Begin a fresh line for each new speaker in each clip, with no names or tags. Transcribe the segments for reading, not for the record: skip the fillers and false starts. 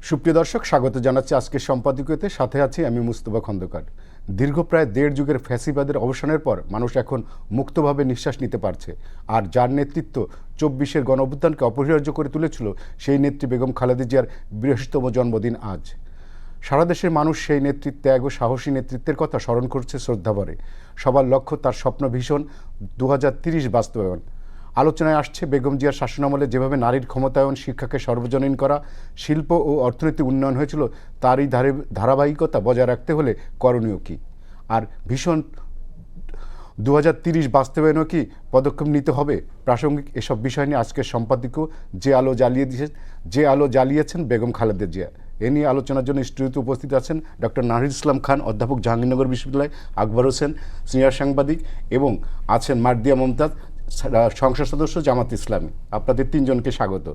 সুপ্রিয় দর্শক, স্বাগত জানাচ্ছি আজকের সম্পাদকীয়তে। সাথে আছি আমি মুস্তফা খন্দকার। দীর্ঘ প্রায় ১.৫ যুগের ফ্যাসিবাদের অবসানের পর মানুষ এখন মুক্তভাবে নিঃশ্বাস নিতে পারছে। আর যার নেতৃত্ব ২৪-এর গণঅভ্যুত্থানকে অপরিহার্য করে তুলেছিল, সেই নেত্রী বেগম খালেদা জিয়ার ৮২তম জন্মদিন আজ। সারা দেশের মানুষ সেই নেত্রীর ত্যাগ ও সাহসী নেতৃত্বের কথা স্মরণ করছে শ্রদ্ধাভরে। সবার লক্ষ্য তার স্বপ্ন ভীষণ ২০৩০ বাস্তবায়ন। আলোচনায় আসছে বেগম জিয়ার শাসনামলে যেভাবে নারীর ক্ষমতায়ন, শিক্ষাকে সর্বজনীন করা, শিল্প ও অর্থনৈতিক উন্নয়ন হয়েছিল, তারই ধারাবাহিকতা বজায় রাখতে হলে করণীয় কী, আর ভীষণ ২০৩০ বাস্তবায়নও কি পদক্ষেপ নিতে হবে। প্রাসঙ্গিক এসব বিষয় নিয়ে আজকের সম্পাদকীয় যে আলো জ্বালিয়েছেন বেগম খালেদা জিয়া। এ নিয়ে আলোচনার জন্য স্টুডিওতে উপস্থিত আছেন ডক্টর নাহিদ ইসলাম খান, অধ্যাপক, জাহাঙ্গীরনগর বিশ্ববিদ্যালয়, আকবর হোসেন, সিনিয়র সাংবাদিক, এবং আছেন মার্দিয়া মমতাজ, সংসদ সদস্য, জামাত ইসলামী। আপনাদের তিনজনকে স্বাগত।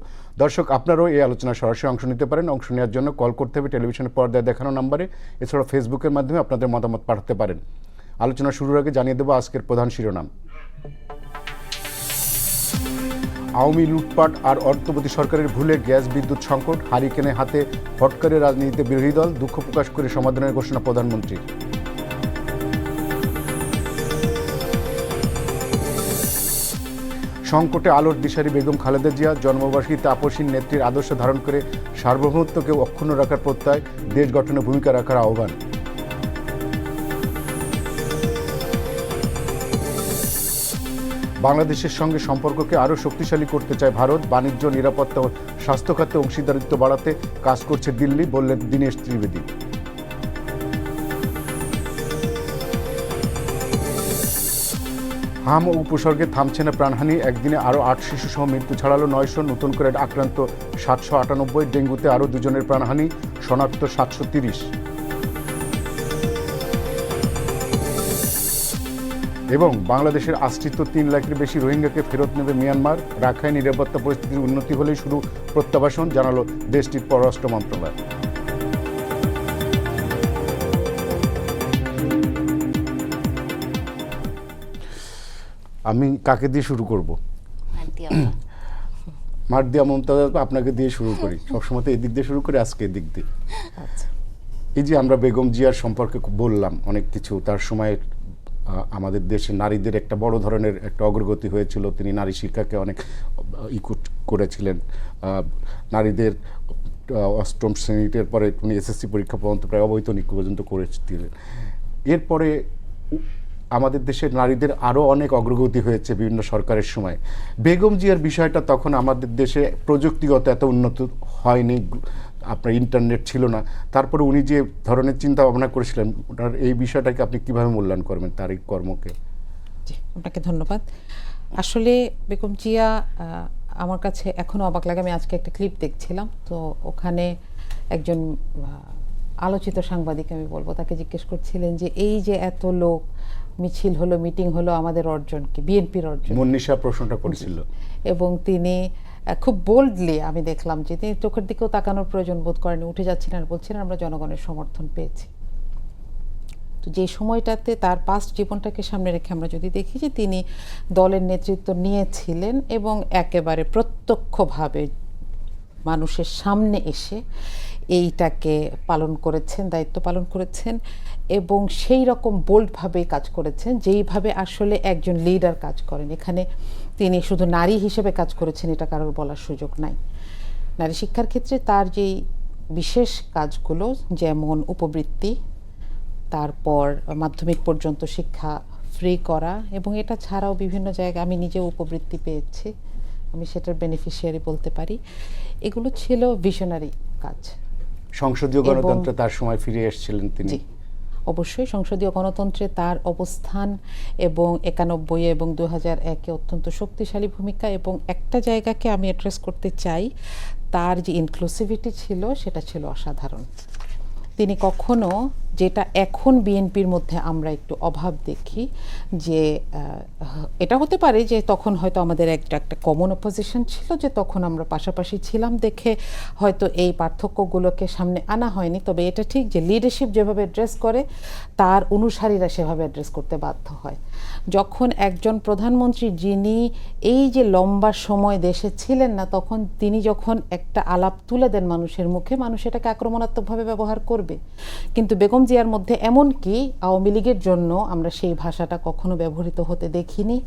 দর্শক, আপনারাও এই আলোচনায় সরাসরি অংশ নিতে পারেন। অংশ নেওয়ার জন্য কল করতে হবে টেলিভিশনের পর্দায় দেখানো নম্বরে। এছাড়াও ফেসবুকের মাধ্যমে আপনাদের মতামত পাঠাতে পারেন। আলোচনা শুরুর আগে জানিয়ে দেবো আজকের প্রধান শিরোনাম। আওয়ামী লুটপাট আর অর্থবতী সরকারের ভুলে গ্যাস বিদ্যুৎ সংকট, হারিকেনে হাতে হটকারে রাজনীতিতে বিরোধী দল, দুঃখ প্রকাশ করে সমাধানের ঘোষণা প্রধানমন্ত্রীর। সংকটে আলোর দিশারি বেগম খালেদা জিয়া, জন্মবার্ষিকীতে আপসীন নেত্রীর আদর্শ ধারণ করে সার্বভৌমত্বকে অক্ষুণ্ণ রাখার প্রত্যয়, দেশ গঠনে ভূমিকা রাখার আহ্বান। বাংলাদেশের সঙ্গে সম্পর্ককে আরও শক্তিশালী করতে চায় ভারত, বাণিজ্য, নিরাপত্তা ও স্বাস্থ্য খাতে অংশীদারিত্ব বাড়াতে কাজ করছে দিল্লি, বললেন দীনেশ ত্রিবেদী। হাম ও উপসর্গে থামছে না প্রাণহানি, একদিনে আরও ৮ শিশুসহ মৃত্যু ছাড়ালো ৯০০, নতুন করে আক্রান্ত ৭৯৮, ডেঙ্গুতে আরও ২ জনের প্রাণহানি, শনাক্ত ৭৩০। এবং বাংলাদেশের আশ্রিত ৩ লাখের বেশি রোহিঙ্গাকে ফেরত নেবে মিয়ানমার, রাখাইন নিরাপত্তা পরিস্থিতির উন্নতি হলেই শুরু প্রত্যাবাসন, জানালো দেশটির পররাষ্ট্র মন্ত্রণালয়। আমি কাকে দিয়ে শুরু করব? মার্দিয়া মমতাজ, আপনাকে দিয়ে শুরু করি। সবসময় তো এদিক দিয়ে শুরু করি, আজকে এদিক দিয়ে। এই যে আমরা বেগম জিয়ার সম্পর্কে বললাম অনেক কিছু, তার সময় আমাদের দেশে নারীদের একটা বড় ধরনের একটা অগ্রগতি হয়েছিল। তিনি নারী শিক্ষাকে অনেক করেছিলেন। নারীদের ৮ম শ্রেণীতে পরে উনি এসএসসি পরীক্ষা পর্যন্ত প্রায় অবৈতনিক পর্যন্ত করেছিলেন। এরপরে আমাদের দেশের নারীদের আরও অনেক অগ্রগতি হয়েছে বিভিন্ন সরকারের সময়। বেগম জিয়ার বিষয়টা তখন আমাদের দেশে প্রযুক্তিগত এত উন্নত হয়নি, আপনার ইন্টারনেট ছিল না। তারপরে উনি যে ধরনের চিন্তা ভাবনা করেছিলেন, ওনার এই বিষয়টাকে আপনি কিভাবে মূল্যায়ন করবেন, তার এই কর্মকে?
জি, আপনাকে ধন্যবাদ। আসলে বেগম জিয়া আমার কাছে এখনও অবাক লাগে। আমি আজকে একটা ক্লিপ দেখছিলাম, তো ওখানে একজন আলোচিত সাংবাদিক, আমি বলবো, তাকে জিজ্ঞেস করছিলেন যে এই যে এত লোক মিছিল হলো, মিটিং হলো, আমাদের অর্জন কি? বিএনপির অর্জন।
মনীষা প্রশ্নটা করেছিল
এবং তিনি খুব বোল্ডলি, আমি দেখলাম যে তিনি চোখের দিকেও তাকানোর প্রয়োজন বোধ করেন, উঠে যাচ্ছিলেন, বলছিলেন আমরা জনগণের সমর্থন পেয়েছি। তো যে সময়টাতে তার পাস্ট জীবনটাকে সামনে রেখে আমরা যদি দেখি যে তিনি দলের নেতৃত্ব নিয়েছিলেন এবং একেবারে প্রত্যক্ষভাবে মানুষের সামনে এসে এইটাকে পালন করেছেন, দায়িত্ব পালন করেছেন, এবং সেই রকম বোল্ডভাবে কাজ করেছেন যেইভাবে আসলে একজন লিডার কাজ করেন। এখানে তিনি শুধু নারী হিসেবে কাজ করেছেন এটা কারোর বলার সুযোগ নাই। নারী শিক্ষার ক্ষেত্রে তার যেই বিশেষ কাজগুলো, যেমন উপবৃত্তি, তারপর মাধ্যমিক পর্যন্ত শিক্ষা ফ্রি করা, এবং এটা ছাড়াও বিভিন্ন জায়গায় আমি নিজেও উপবৃত্তি পেয়েছি, আমি সেটার বেনিফিশিয়ারি বলতে পারি। এগুলো ছিল ভিশনারি কাজ।
সংসদীয় গণতন্ত্রে তার সময় ফিরে এসেছিলেন তিনি।
অবশ্যই সংসদীয় গণতন্ত্রে তার অবস্থান এবং ৯১ এবং ২০০১-এ অত্যন্ত শক্তিশালী ভূমিকা। এবং একটা জায়গাকে আমি অ্যাড্রেস করতে চাই, তার যে ইনক্লুসিভিটি ছিল সেটা ছিল অসাধারণ। তিনি কখনো যেটা এখন বিএনপির মধ্যে আমরা একটু অভাব দেখি, যে এটা হতে পারে যে তখন হয়তো আমাদের একটা কমন অপোজিশন ছিল, যে তখন আমরা পাশাপাশি ছিলাম দেখে হয়তো এই পার্থক্যগুলোকে সামনে আনা হয়নি। তবে এটা ঠিক যে লিডারশিপ যেভাবে অ্যাড্রেস করে তার অনুসারীরা সেভাবে অ্যাড্রেস করতে বাধ্য হয়। যখন একজন প্রধানমন্ত্রী যিনি এই যে লম্বা সময় দেশে ছিলেন না, তখন তিনি যখন একটা আলাপ তুলে দেন মানুষের মুখে, মানুষ এটাকে আক্রমণাত্মকভাবে ব্যবহার করবে। কিন্তু বেগম জিয়ার মধ্যে এমনকি আওয়ামী লীগের জন্য আমরা সেই ভাষাটা কখনো ব্যবহৃত হতে দেখিনি।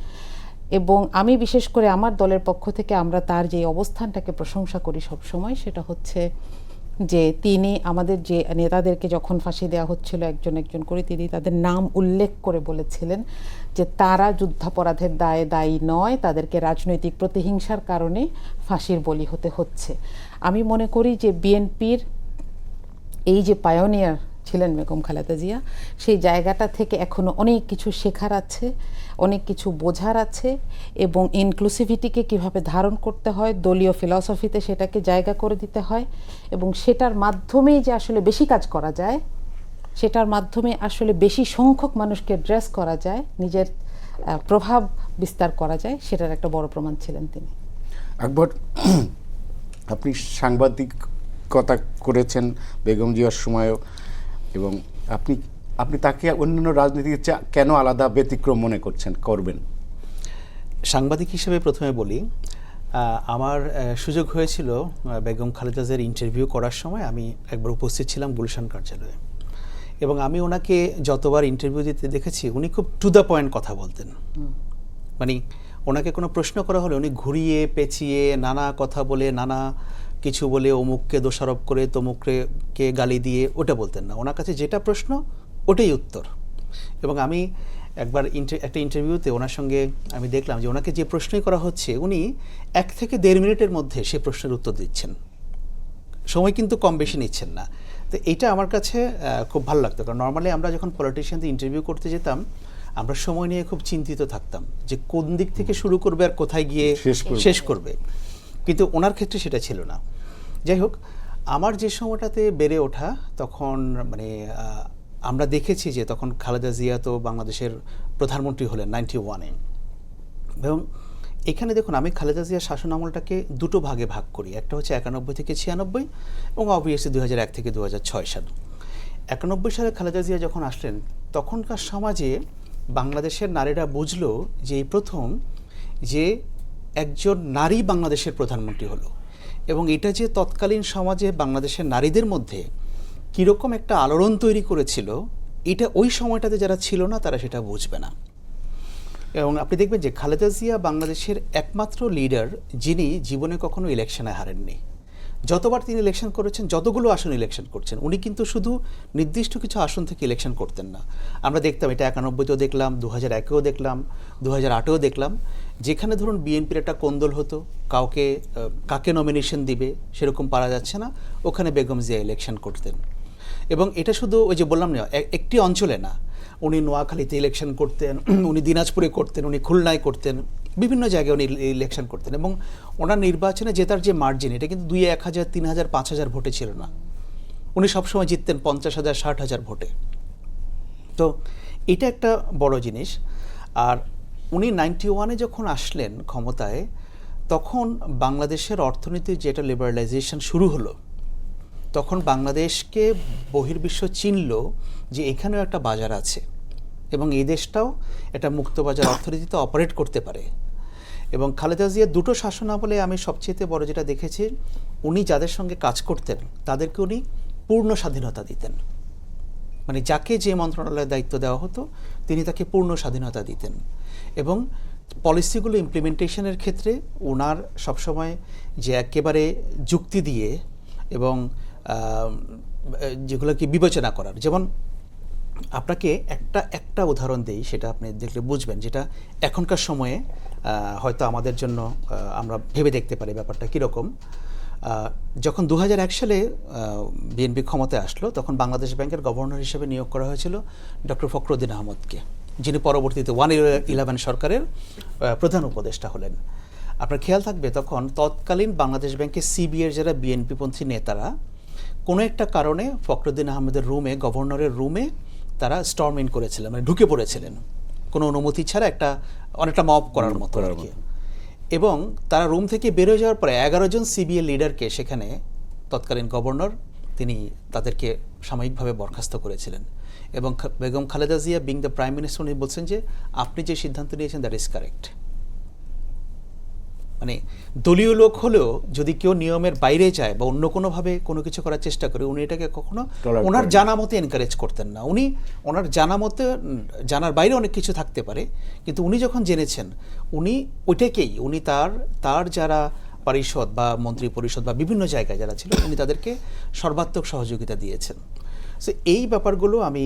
এবং আমি বিশেষ করে আমার দলের পক্ষ থেকে আমরা তার যে অবস্থানটাকে প্রশংসা করি সব সময়, সেটা হচ্ছে যে তিনি আমাদের যে নেতাদেরকে যখন ফাঁসি দেওয়া হচ্ছিল একজন একজন করে, তিনি তাদের নাম উল্লেখ করে বলেছিলেন যে তারা যুদ্ধাপরাধের দায়ে দায়ী নয়, তাদেরকে রাজনৈতিক প্রতিহিংসার কারণে ফাঁসির বলি হতে হচ্ছে। আমি মনে করি যে বিএনপির এই যে পায়োনিয়ার ছিলেন বেগম খালেদা জিয়া, সেই জায়গাটা থেকে এখনো অনেক কিছু শেখার আছে, অনেক কিছু বোঝার আছে, এবং ইনক্লুসিভিটিকে কিভাবে ধারণ করতে হয়, দলীয় ফিলসফিতে সেটাকে জায়গা করে দিতে হয়, এবং সেটার মাধ্যমেই যে আসলে বেশি কাজ করা যায়, সেটার মাধ্যমে আসলে বেশি সংখ্যক মানুষকে অ্যাড্রেস করা যায়, নিজের প্রভাব বিস্তার করা যায়, সেটার একটা বড় প্রমাণ ছিলেন তিনি।
আকবর, আপনি সাংবাদিকতা করেছেন বেগম জিয়ার সময়ও, এবং আপনি তাকে অন্যান্য রাজনীতির কেন আলাদা ব্যতিক্রম মনে করবেন?
সাংবাদিক হিসেবে প্রথমে বলি, আমার সুযোগ হয়েছিল বেগম খালেদা জিয়ার ইন্টারভিউ করার সময়। আমি একবার উপস্থিত ছিলাম গুলশান কার্যালয়ে, এবং আমি ওনাকে যতবার ইন্টারভিউ দিতে দেখেছি উনি খুব টু দ্য পয়েন্ট কথা বলতেন। মানে ওনাকে কোনো প্রশ্ন করা হলে উনি ঘুরিয়ে পেঁচিয়ে নানা কথা বলে, নানা কিছু বলে, অমুককে দোষারোপ করে তমুককে গালি দিয়ে ওটা বলতেন না। ওনার কাছে যেটা প্রশ্ন ওটাই উত্তর। এবং আমি একবার একটা ইন্টারভিউতে ওনার সঙ্গে আমি দেখলাম যে ওনাকে যে প্রশ্নই করা হচ্ছে উনি 1 থেকে 1.5 মিনিটের মধ্যে সে প্রশ্নের উত্তর দিচ্ছেন, সময় কিন্তু কম বেশি নিচ্ছেন না। তো এইটা আমার কাছে খুব ভালো লাগতো, কারণ নর্মালি আমরা যখন পলিটিশিয়ানদের ইন্টারভিউ করতে যেতাম আমরা সময় নিয়ে খুব চিন্তিত থাকতাম যে কোন দিক থেকে শুরু করবে আর কোথায় গিয়ে শেষ করবে, কিন্তু ওনার ক্ষেত্রে সেটা ছিল না। যাই হোক, আমার যে সময়টাতে বেড়ে ওঠা, তখন মানে আমরা দেখেছি যে তখন খালেদা জিয়া তো বাংলাদেশের প্রধানমন্ত্রী হলেন 91-এ, এবং এখানে দেখুন আমি খালেদা জিয়ার শাসন আমলটাকে দুটো ভাগে ভাগ করি। একটা হচ্ছে 91 থেকে 96, এবং অবভিয়াসলি 2001 থেকে 2006 সাল। 91 সালে খালেদা জিয়া যখন আসলেন, তখনকার সমাজে বাংলাদেশের নারীরা বুঝলো যে এই প্রথম যে একজন নারী বাংলাদেশের প্রধানমন্ত্রী হলো, এবং এটা যে তৎকালীন সমাজে বাংলাদেশের নারীদের মধ্যে কীরকম একটা আলোড়ন তৈরি করেছিল, এটা ওই সময়টাতে যারা ছিল না তারা সেটা বুঝবে না। এবং আপনি দেখবেন যে খালেদা জিয়া বাংলাদেশের একমাত্র লিডার যিনি জীবনে কখনো ইলেকশনে হারেননি। যতবার তিনি ইলেকশন করেছেন, যতগুলো আসন ইলেকশন করছেন, উনি কিন্তু শুধু নির্দিষ্ট কিছু আসন থেকে ইলেকশন করতেন না। আমরা দেখতাম এটা 91-তেও দেখলাম, 2001-এও দেখলাম, 2008-এও দেখলাম, যেখানে ধরুন বিএনপির একটা কোন্দল হতো, কাকে নমিনেশন দিবে সেরকম পারা যাচ্ছে না, ওখানে বেগম জিয়া ইলেকশন করতেন। এবং এটা শুধু ওই যে বললাম না একটি অঞ্চলে না, উনি নোয়াখালীতে ইলেকশন করতেন, উনি দিনাজপুরে করতেন, উনি খুলনায় করতেন, বিভিন্ন জায়গায় উনি ইলেকশন করতেন। এবং ওনার নির্বাচনে জেতার যে মার্জিন, এটা কিন্তু 2, 1,000, 3,000, 5,000 ভোটে ছিল না। উনি সবসময় জিততেন 50,000, 60,000 ভোটে। তো এটা একটা বড় জিনিস। আর উনি 91-এ যখন আসলেন ক্ষমতায়, তখন বাংলাদেশের অর্থনীতির যেটা লিবারালাইজেশন শুরু হলো, তখন বাংলাদেশকে বহির্বিশ্ব চিনল যে এখানেও একটা বাজার আছে, এবং এই দেশটাও একটা মুক্তবাজার অর্থনীতিতে অপারেট করতে পারে। এবং খালেদা জিয়ার দুটো শাসনামলে আমি সবচেয়ে বড় যেটা দেখেছি, উনি যাদের সঙ্গে কাজ করতেন তাদেরকে উনি পূর্ণ স্বাধীনতা দিতেন। মানে যাকে যে মন্ত্রণালয়ের দায়িত্ব দেওয়া হতো তিনি তাকে পূর্ণ স্বাধীনতা দিতেন। এবং পলিসিগুলো ইমপ্লিমেন্টেশনের ক্ষেত্রে ওনার সবসময় যে একেবারে যুক্তি দিয়ে এবং যেগুলোকে বিবেচনা করার, যেমন আপনাকে একটা উদাহরণ দেই, সেটা আপনি দেখলে বুঝবেন, যেটা এখনকার সময়ে হয়তো আমাদের জন্য আমরা ভেবে দেখতে পারি ব্যাপারটা কীরকম। যখন 2001 সালে বিএনপি ক্ষমতায় আসলো, তখন বাংলাদেশ ব্যাংকের গভর্নর হিসেবে নিয়োগ করা হয়েছিল ডক্টর ফখরুদ্দিন আহমদকে, যিনি পরবর্তীতে 111 সরকারের প্রধান উপদেষ্টা হলেন। আপনার খেয়াল থাকবে তখন তৎকালীন বাংলাদেশ ব্যাংকের সিবিএর যারা বিএনপিপন্থী নেতারা কোনো একটা কারণে ফখরুদ্দিন আহমেদের রুমে, গভর্নরের রুমে তারা স্টর্ম ইন করেছিলেন, মানে ঢুকে পড়েছিলেন কোনো অনুমতি ছাড়া, অনেকটা মব করার মতো আর কি। এবং তারা রুম থেকে বেরোয় যাওয়ার পরে 11 জন সিবিএ লিডারকে সেখানে তৎকালীন গভর্নর তিনি তাদেরকে সাময়িকভাবে বরখাস্ত করেছিলেন। এবং Begum Khaleda Zia being the prime minister উনি বলছেন যে আপনি যে সিদ্ধান্ত নিয়েছেন দ্যাট ইজ কারেক্ট। মানে দলীয় লোক হলেও যদি কেউ নিয়মের বাইরে যায় বা অন্য কোনোভাবে কোনো কিছু করার চেষ্টা করে, উনি এটাকে কখনো ওনার জানা মতে এনকারেজ করতেন না। উনি ওনার জানা মতে, জানার বাইরে অনেক কিছু থাকতে পারে, কিন্তু উনি যখন জেনেছেন উনি ওইটাকেই, উনি তার যারা পরিষদ বা মন্ত্রী পরিষদ বা বিভিন্ন জায়গায় যারা ছিল উনি তাদেরকে সর্বাত্মক সহযোগিতা দিয়েছেন। সো এই ব্যাপারগুলো আমি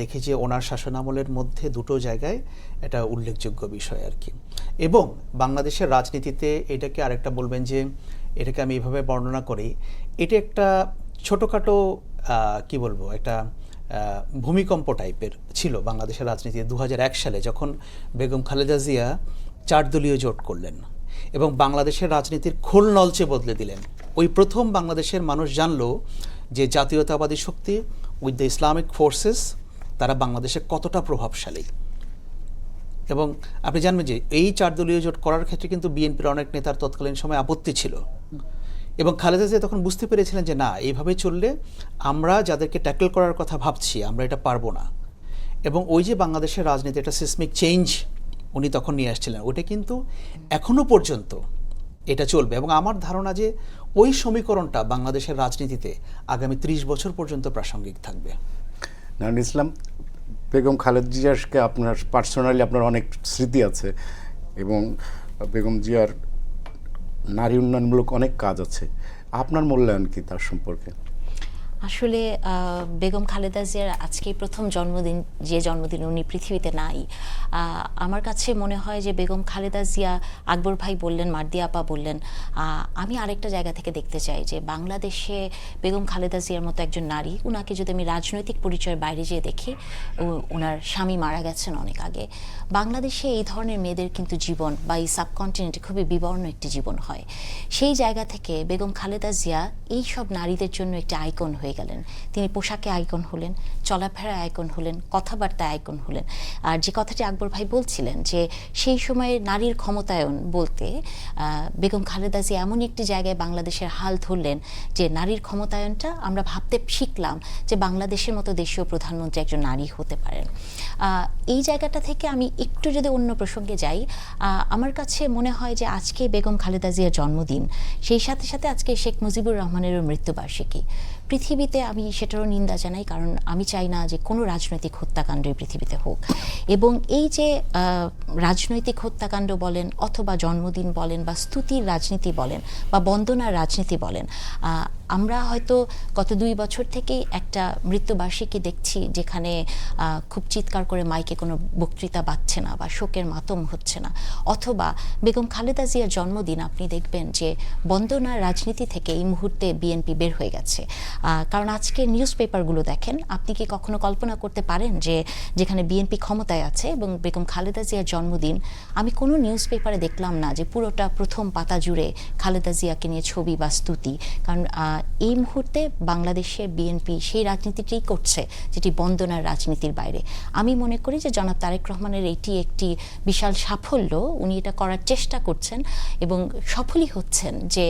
দেখি যে ওনার শাসনামলের মধ্যে দুটো জায়গায় এটা উল্লেখযোগ্য বিষয় আর কি। এবং বাংলাদেশের রাজনীতিতে এটাকে আরেকটা বলবেন যে এটাকে আমি এইভাবে বর্ণনা করি, এটা একটা ছোটোখাটো কি বলবো, একটা ভূমিকম্প টাইপের ছিল বাংলাদেশের রাজনীতিতে 2001 সালে যখন বেগম খালেদা জিয়া 4 দলীয় জোট করলেন এবং বাংলাদেশের রাজনীতির খোল নলচে বদলে দিলেন। ওই প্রথম বাংলাদেশের মানুষ জানলো যে জাতীয়তাবাদী শক্তি উইথ দ্য ইসলামিক ফোর্সেস তারা বাংলাদেশে কতটা প্রভাবশালী। এবং আপনি জানবেন যে এই 4 দলীয় জোট করার ক্ষেত্রে কিন্তু বিএনপির অনেক নেতার তৎকালীন সময় আপত্তি ছিল। এবং খালেদা জিয়া তখন বুঝতে পেরেছিলেন যে না, এইভাবে চললে আমরা যাদেরকে ট্যাকল করার কথা ভাবছি আমরা এটা পারবো না। এবং ওই যে বাংলাদেশের রাজনীতি একটা সিসমিক চেঞ্জ উনি তখন নিয়ে আসছিলেন, ওটা কিন্তু এখনো পর্যন্ত এটা চলবে। এবং আমার ধারণা যে ওই সমীকরণটা বাংলাদেশের রাজনীতিতে আগামী 30 বছর পর্যন্ত প্রাসঙ্গিক থাকবে।
নাহিদ ইসলাম, বেগম খালেদা জিয়াকে আপনার পার্সোনালি আপনার অনেক স্মৃতি আছে এবং বেগম জিয়ার নারী উন্নয়নমূলক অনেক কাজ আছে, আপনার মূল্যায়ন কি তার সম্পর্কে?
আসলে বেগম খালেদা জিয়ার আজকেই প্রথম জন্মদিন, যে জন্মদিন উনি পৃথিবীতে নাই। আমার কাছে মনে হয় যে বেগম খালেদা জিয়া, আকবর ভাই বললেন, মার্দি আপা বললেন, আমি আরেকটা জায়গা থেকে দেখতে চাই যে বাংলাদেশে বেগম খালেদা জিয়ার মতো একজন নারী, উনাকে যদি আমি রাজনৈতিক পরিচয়ের বাইরে যেয়ে দেখি, ওনার স্বামী মারা গেছেন অনেক আগে। বাংলাদেশে এই ধরনের মেয়েদের কিন্তু জীবন বা এই সাবকন্টিনেন্টে খুবই বিবর্ণ একটি জীবন হয়। সেই জায়গা থেকে বেগম খালেদা জিয়া এই সব নারীদের জন্য একটি আইকন হয়ে গেলেন। তিনি পোশাকে আইকন হলেন, চলাফেরায় আইকন হলেন, কথাবার্তায় আইকন হলেন। আর যে কথাটি আকবর ভাই বলছিলেন যে সেই সময়ে নারীর ক্ষমতায়ন বলতে বেগম খালেদা জিয়া এমন একটি জায়গায় বাংলাদেশের হাল ধরলেন যে নারীর ক্ষমতায়নটা আমরা ভাবতে শিখলাম যে বাংলাদেশের মতো দেশীয় প্রধানমন্ত্রী একজন নারী হতে পারেন। এই জায়গাটা থেকে আমি একটু যদি অন্য প্রসঙ্গে যাই, আমার কাছে মনে হয় যে আজকে বেগম খালেদা জিয়ার জন্মদিন, সেই সাথে সাথে আজকে শেখ মুজিবুর রহমানেরও মৃত্যুবার্ষিকী। পৃথিবীতে আমি সেটারও নিন্দা জানাই, কারণ আমি চাই না যে কোনো রাজনৈতিক হত্যাকাণ্ডই পৃথিবীতে হোক। এবং এই যে রাজনৈতিক হত্যাকাণ্ড বলেন অথবা জন্মদিন বলেন বা স্তুতির রাজনীতি বলেন বা বন্দনার রাজনীতি বলেন, আমরা হয়তো গত 2 বছর থেকেই একটা মৃত্যুবার্ষিকী দেখছি যেখানে খুব চিৎকার করে মাইকে কোনো বক্তৃতা বাজছে না বা শোকের মাতম হচ্ছে না। অথবা বেগম খালেদা জিয়ার জন্মদিন আপনি দেখবেন যে বন্দনার রাজনীতি থেকে এই মুহূর্তে বিএনপি বের হয়ে গেছে। কারণ আজকে নিউজ পেপারগুলো দেখেন, আপনি কি কখনো কল্পনা করতে পারেন যে যেখানে বিএনপি ক্ষমতায় আছে এবং বেগম খালেদা জিয়ার জন্মদিন, আমি কোনো নিউজ পেপারে দেখলাম না যে পুরোটা প্রথম পাতা জুড়ে খালেদা জিয়াকে নিয়ে ছবি বা স্তুতি। কারণ এই মুহূর্তে বাংলাদেশের বিএনপি সেই রাজনীতিটাই করছে যেটি বন্দনার রাজনীতির বাইরে। আমি মনে করি যে জনাব তারেক রহমানের এটি একটি বিশাল সাফল্য, উনি এটা করার চেষ্টা করছেন এবং সফলই হচ্ছেন যে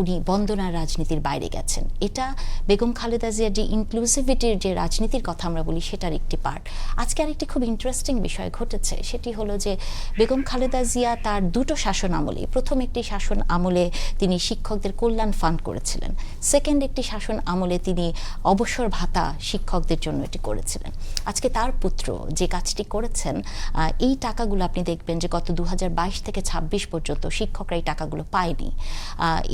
উনি বন্দনার রাজনীতির বাইরে গেছেন। এটা বেগম খালেদা জিয়ার যে ইনক্লুসিভিটির যে রাজনীতির কথা আমরা বলি সেটার একটি পার্ট। আজকে আরেকটি খুব ইন্টারেস্টিং বিষয় ঘটেছে, সেটি হলো যে বেগম খালেদা জিয়া তার 2টো শাসন আমলে, প্রথম একটি শাসন আমলে তিনি শিক্ষকদের কল্যাণ ফান্ড করেছিলেন, সেকেন্ড একটি শাসন আমলে তিনি অবসর ভাতা শিক্ষকদের জন্য এটি করেছিলেন। আজকে তার পুত্র যে কাজটি করেছেন, এই টাকাগুলো আপনি দেখবেন যে গত 2022 থেকে 26 পর্যন্ত শিক্ষকরা এই টাকাগুলো পায়নি।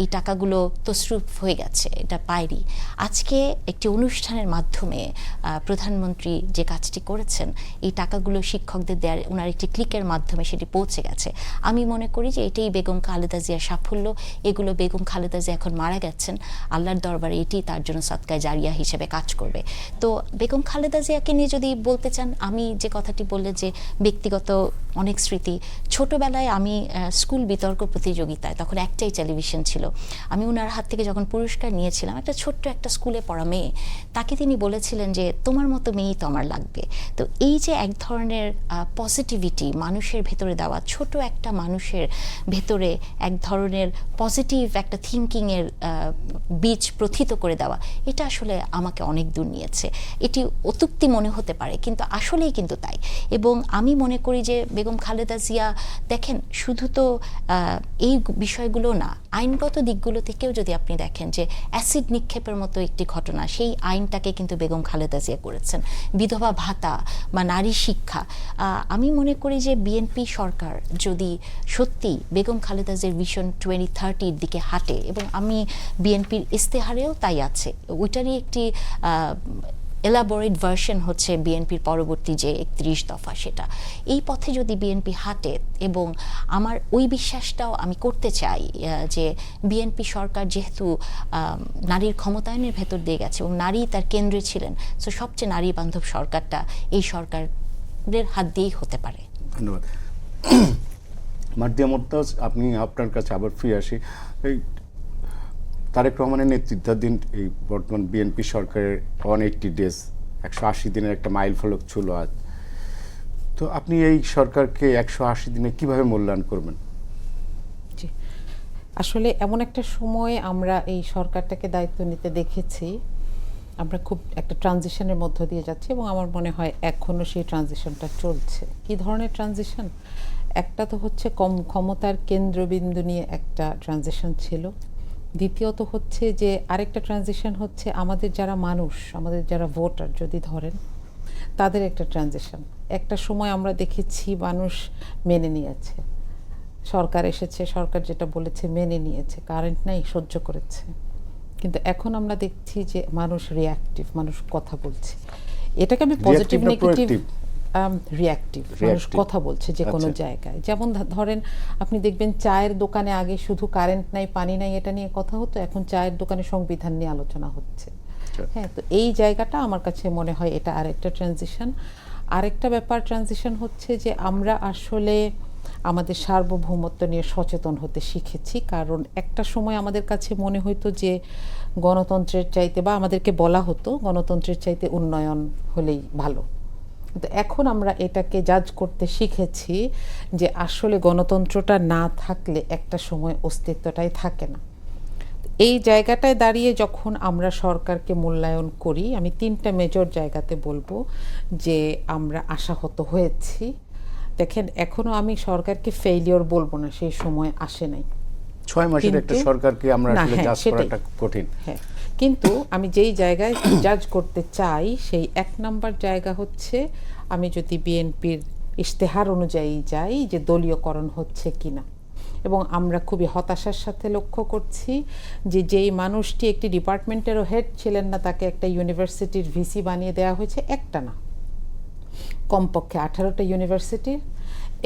এই টাকাগুলো তছরূপ হয়ে গেছে, এটা পায়নি। আজকে একটি অনুষ্ঠানের মাধ্যমে প্রধানমন্ত্রী যে কাজটি করেছেন, এই টাকাগুলো শিক্ষকদের দেওয়ার ওনার একটি ক্লিকের মাধ্যমে সেটি পৌঁছে গেছে। আমি মনে করি যে এটাই বেগম খালেদা জিয়ার সাফল্য। এগুলো বেগম খালেদা জিয়া এখন মারা গেছেন, আল্লাহর দরবারে এটি তার জন্য সাদকায়ে জারিয়া হিসেবে কাজ করবে। তো বেগম খালেদা জিয়াকে নিয়ে যদি বলতে চান, আমি যে কথাটি বললে যে ব্যক্তিগত অনেক স্মৃতি, ছোটবেলায় আমি স্কুল বিতর্ক প্রতিযোগিতায়, তখন একটাই টেলিভিশন ছিল, আমি ওনার হাত থেকে যখন পুরস্কার নিয়েছিলাম, একটা ছোট্ট একটা স্কুলে পড়া মেয়ে, তাকে তিনি বলেছিলেন যে তোমার মতো মেয়েই তো আমার লাগবে। তো এই যে এক ধরনের পজিটিভিটি মানুষের ভেতরে দেওয়া, ছোট একটা মানুষের ভেতরে এক ধরনের পজিটিভ একটা থিঙ্কিংয়ের বীজ প্রথিত করে দেওয়া, এটা আসলে আমাকে অনেক দূর নিয়েছে। এটি অত্যুক্তি মনে হতে পারে, কিন্তু আসলেই কিন্তু তাই। এবং আমি মনে করি যে বেগম খালেদা জিয়া, দেখেন শুধু তো এই বিষয়গুলো না, আইনগত দিকগুলো থেকেও যদি আপনি দেখেন যে অ্যাসিড নিক্ষেপের মতো একটি ঘটনা, সেই আইনটাকে কিন্তু বেগম খালেদা জিয়া করেছেন। বিধবা ভাতা বা নারী শিক্ষা, আমি মনে করি যে বিএনপি সরকার যদি সত্যি বেগম খালেদা জিয়ার ভিশন 2030 দিকে হাঁটে, এবং আমি বিএনপির ইস্তেহারেও তাই আছে, ওইটারই একটি এলাবোরেট ভার্সন হচ্ছে বিএনপির পরবর্তী যে 31 দফা, সেটা এই পথে যদি বিএনপি হাঁটে, এবং আমার ওই বিশ্বাসটাও আমি করতে চাই যে বিএনপি সরকার যেহেতু নারীর ক্ষমতায়নের ভেতর দিয়ে গেছে এবং নারী তার কেন্দ্রে ছিলেন, সো সবচেয়ে নারী বান্ধব সরকারটা এই সরকারের হাত দিয়েই হতে পারে।
ধন্যবাদ। মার্দিয়া মোর্তাজ, আপনি আপনার কাছে আবার ফিরে আসি। এই তারেক রহমানের নেতৃত্বাধীন এই বর্তমান বিএনপি সরকারের 180 ডেজ, 180 দিনের একটা মাইল ফলক ছিল আজ। তো আপনি এই সরকারকে 180 দিনে কিভাবে মূল্যায়ন করবেন?
জি, আসলে এমন একটা সময় আমরা এই সরকারটাকে দায়িত্ব নিতে দেখেছি, আমরা খুব একটা ট্রানজিশনের মধ্য দিয়ে যাচ্ছি, এবং আমার মনে হয় এখনও সেই ট্রানজিশনটা চলছে। কি ধরনের ট্রানজিশন? একটা তো হচ্ছে কম ক্ষমতার কেন্দ্রবিন্দু নিয়ে একটা ট্রানজিশন ছিল। দ্বিতীয়ত হচ্ছে যে আরেকটা ট্রানজিশন হচ্ছে আমাদের যারা মানুষ, আমাদের যারা ভোটার যদি ধরেন, তাদের একটা ট্রানজিশন। একটা সময় আমরা দেখেছি মানুষ মেনে নিয়েছে, সরকার এসেছে, সরকার যেটা বলেছে মেনে নিয়েছে, কারেন্ট নাই সহ্য করেছে। কিন্তু এখন আমরা দেখছি যে মানুষ রিঅ্যাক্টিভ, মানুষ কথা বলছে। এটাকে আমি পজিটিভ নেগেটিভ, রিঅ্যাক্টিভ, মানুষ কথা বলছে যে কোনো জায়গায়। যেমন ধরেন আপনি দেখবেন চায়ের দোকানে আগে শুধু কারেন্ট নাই পানি নাই এটা নিয়ে কথা হতো, এখন চায়ের দোকানে সংবিধান নিয়ে আলোচনা হচ্ছে। হ্যাঁ, তো এই জায়গাটা আমার কাছে মনে হয় এটা আরেকটা ট্রানজিশন। আরেকটা ব্যাপার ট্রানজিশন হচ্ছে যে আমরা আসলে আমাদের সার্বভৌমত্ব নিয়ে সচেতন হতে শিখেছি। কারণ একটা সময় আমাদের কাছে মনে হতো যে গণতন্ত্রের চাইতে, বা আমাদেরকে বলা হতো গণতন্ত্রের চাইতে উন্নয়ন হলেই ভালো। কিন্তু এখন আমরা এটাকে জাজ করতে শিখেছি যে আসলে গণতন্ত্রটা না থাকলে একটা সময় অস্তিত্বটাই থাকে না। এই জায়গাটায় দাঁড়িয়ে যখন আমরা সরকারকে মূল্যায়ন করি, আমি 3টা মেজর জায়গাতে বলবো যে আমরা আশাহত হয়েছি। দেখেন, এখনো আমি সরকারকে ফেইলিওর বলবো না, সেই সময় আসে নাই।
6 মাসের একটা সরকারকে আমরা আসলে জাজ করাটা কঠিন।
হ্যাঁ, কিন্তু আমি যেই জায়গায় জাজ করতে চাই সেই 1 নাম্বার জায়গা হচ্ছে, আমি যদি বিএনপির ইশতেহার অনুযায়ী যাই যে দলীয়করণ হচ্ছে কিনা। এবং আমরা খুবই হতাশার সাথে লক্ষ্য করছি যে যেই মানুষটি একটি ডিপার্টমেন্টেরও হেড ছিলেন না, তাকে একটা ইউনিভার্সিটির ভিসি বানিয়ে দেওয়া হয়েছে, একটা না কমপক্ষে 18টা ইউনিভার্সিটির,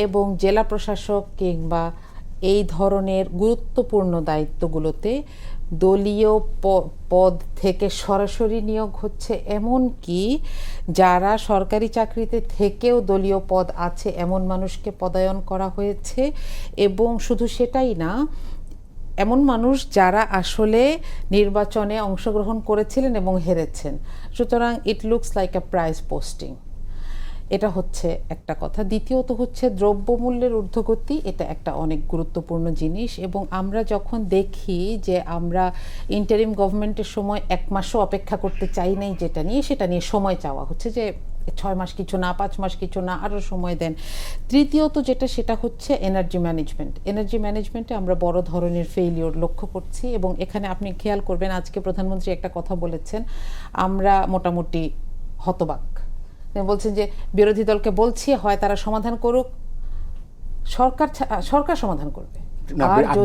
এবং জেলা প্রশাসক কিংবা এই ধরনের গুরুত্বপূর্ণ দায়িত্বগুলোতে দলীয় পদ থেকে সরাসরি নিয়োগ হচ্ছে। এমন কি যারা সরকারি চাকরিতে থেকেও দলীয় পদ আছে এমন মানুষকে পদায়ন করা হয়েছে। এবং শুধু সেটাই না, এমন মানুষ যারা আসলে নির্বাচনে অংশগ্রহণ করেছিলেন এবং হেরেছেন। সুতরাং it looks like a prize posting. এটা হচ্ছে একটা কথা। দ্বিতীয়ত হচ্ছে দ্রব্যমূল্যের ঊর্ধ্বগতি, এটা একটা অনেক গুরুত্বপূর্ণ জিনিস। এবং আমরা যখন দেখি যে আমরা ইন্টারিম গভর্নমেন্টের সময় 1 মাসও অপেক্ষা করতে চাই নাই যেটা নিয়ে, সেটা নিয়ে সময় চাওয়া হচ্ছে যে 6 মাস কিছু না, 5 মাস কিছু না, আরও সময় দেন। তৃতীয়ত যেটা, সেটা হচ্ছে এনার্জি ম্যানেজমেন্ট। এনার্জি ম্যানেজমেন্টে আমরা বড় ধরনের ফেইলিওর লক্ষ্য করছি। এবং এখানে আপনি খেয়াল করবেন, আজকে প্রধানমন্ত্রী একটা কথা বলেছেন, আমরা মোটামুটি হতবাক। বলছেন যে বিরোধী দলকে বলছি হয় তারা সমাধান করুক, সরকার সমাধান করবে।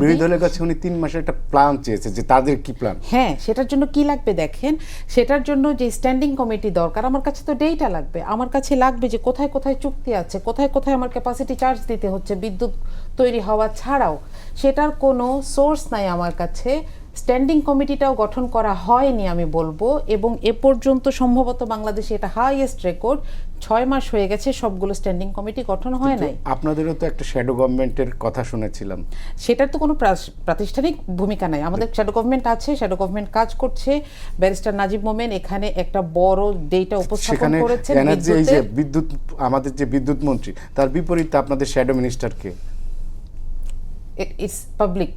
বিরোধী দলের কাছে উনি 3 মাসের একটা প্ল্যান চেয়েছে, যে তাদের কি প্ল্যান।
হ্যাঁ, সেটার জন্য কি লাগবে দেখেন, সেটার জন্য যে স্ট্যান্ডিং কমিটি দরকার, আমার কাছে তো ডেটা লাগবে। আমার কাছে লাগবে যে কোথায় কোথায় চুক্তি আছে, কোথায় কোথায় আমার ক্যাপাসিটি চার্জ দিতে হচ্ছে বিদ্যুৎ তৈরি হওয়া ছাড়াও। সেটার কোনো সোর্স নাই আমার কাছে স্ট্যান্ডিং কমিটিটাও গঠন করা হয়নি আমি বলবো, এবং এ পর্যন্ত সম্ভবত বাংলাদেশে এটা হাইয়েস্ট রেকর্ড, 6 মাস হয়ে গেছে সবগুলো স্ট্যান্ডিং কমিটি গঠন হয় নাই।
আপনাদেরও তো একটা শ্যাডো গভর্নমেন্টের কথা শুনেছিলাম।
সেটার তো কোনো প্রাতিষ্ঠানিক ভূমিকা নাই, আমাদের শ্যাডো গভর্নমেন্ট আছে, শ্যাডো গভর্নমেন্ট কাজ করছে। ব্যারিস্টার নাজিব মোমেন এখানে একটা বড় ডেটা উপস্থাপন
সেখানে
করেছেন।
এনার্জি, এই যে বিদ্যুৎ, আমাদের যে বিদ্যুৎ মন্ত্রী, তার বিপরীতে আপনাদের শ্যাডো মিনিস্টারকে
ইটস পাবলিক,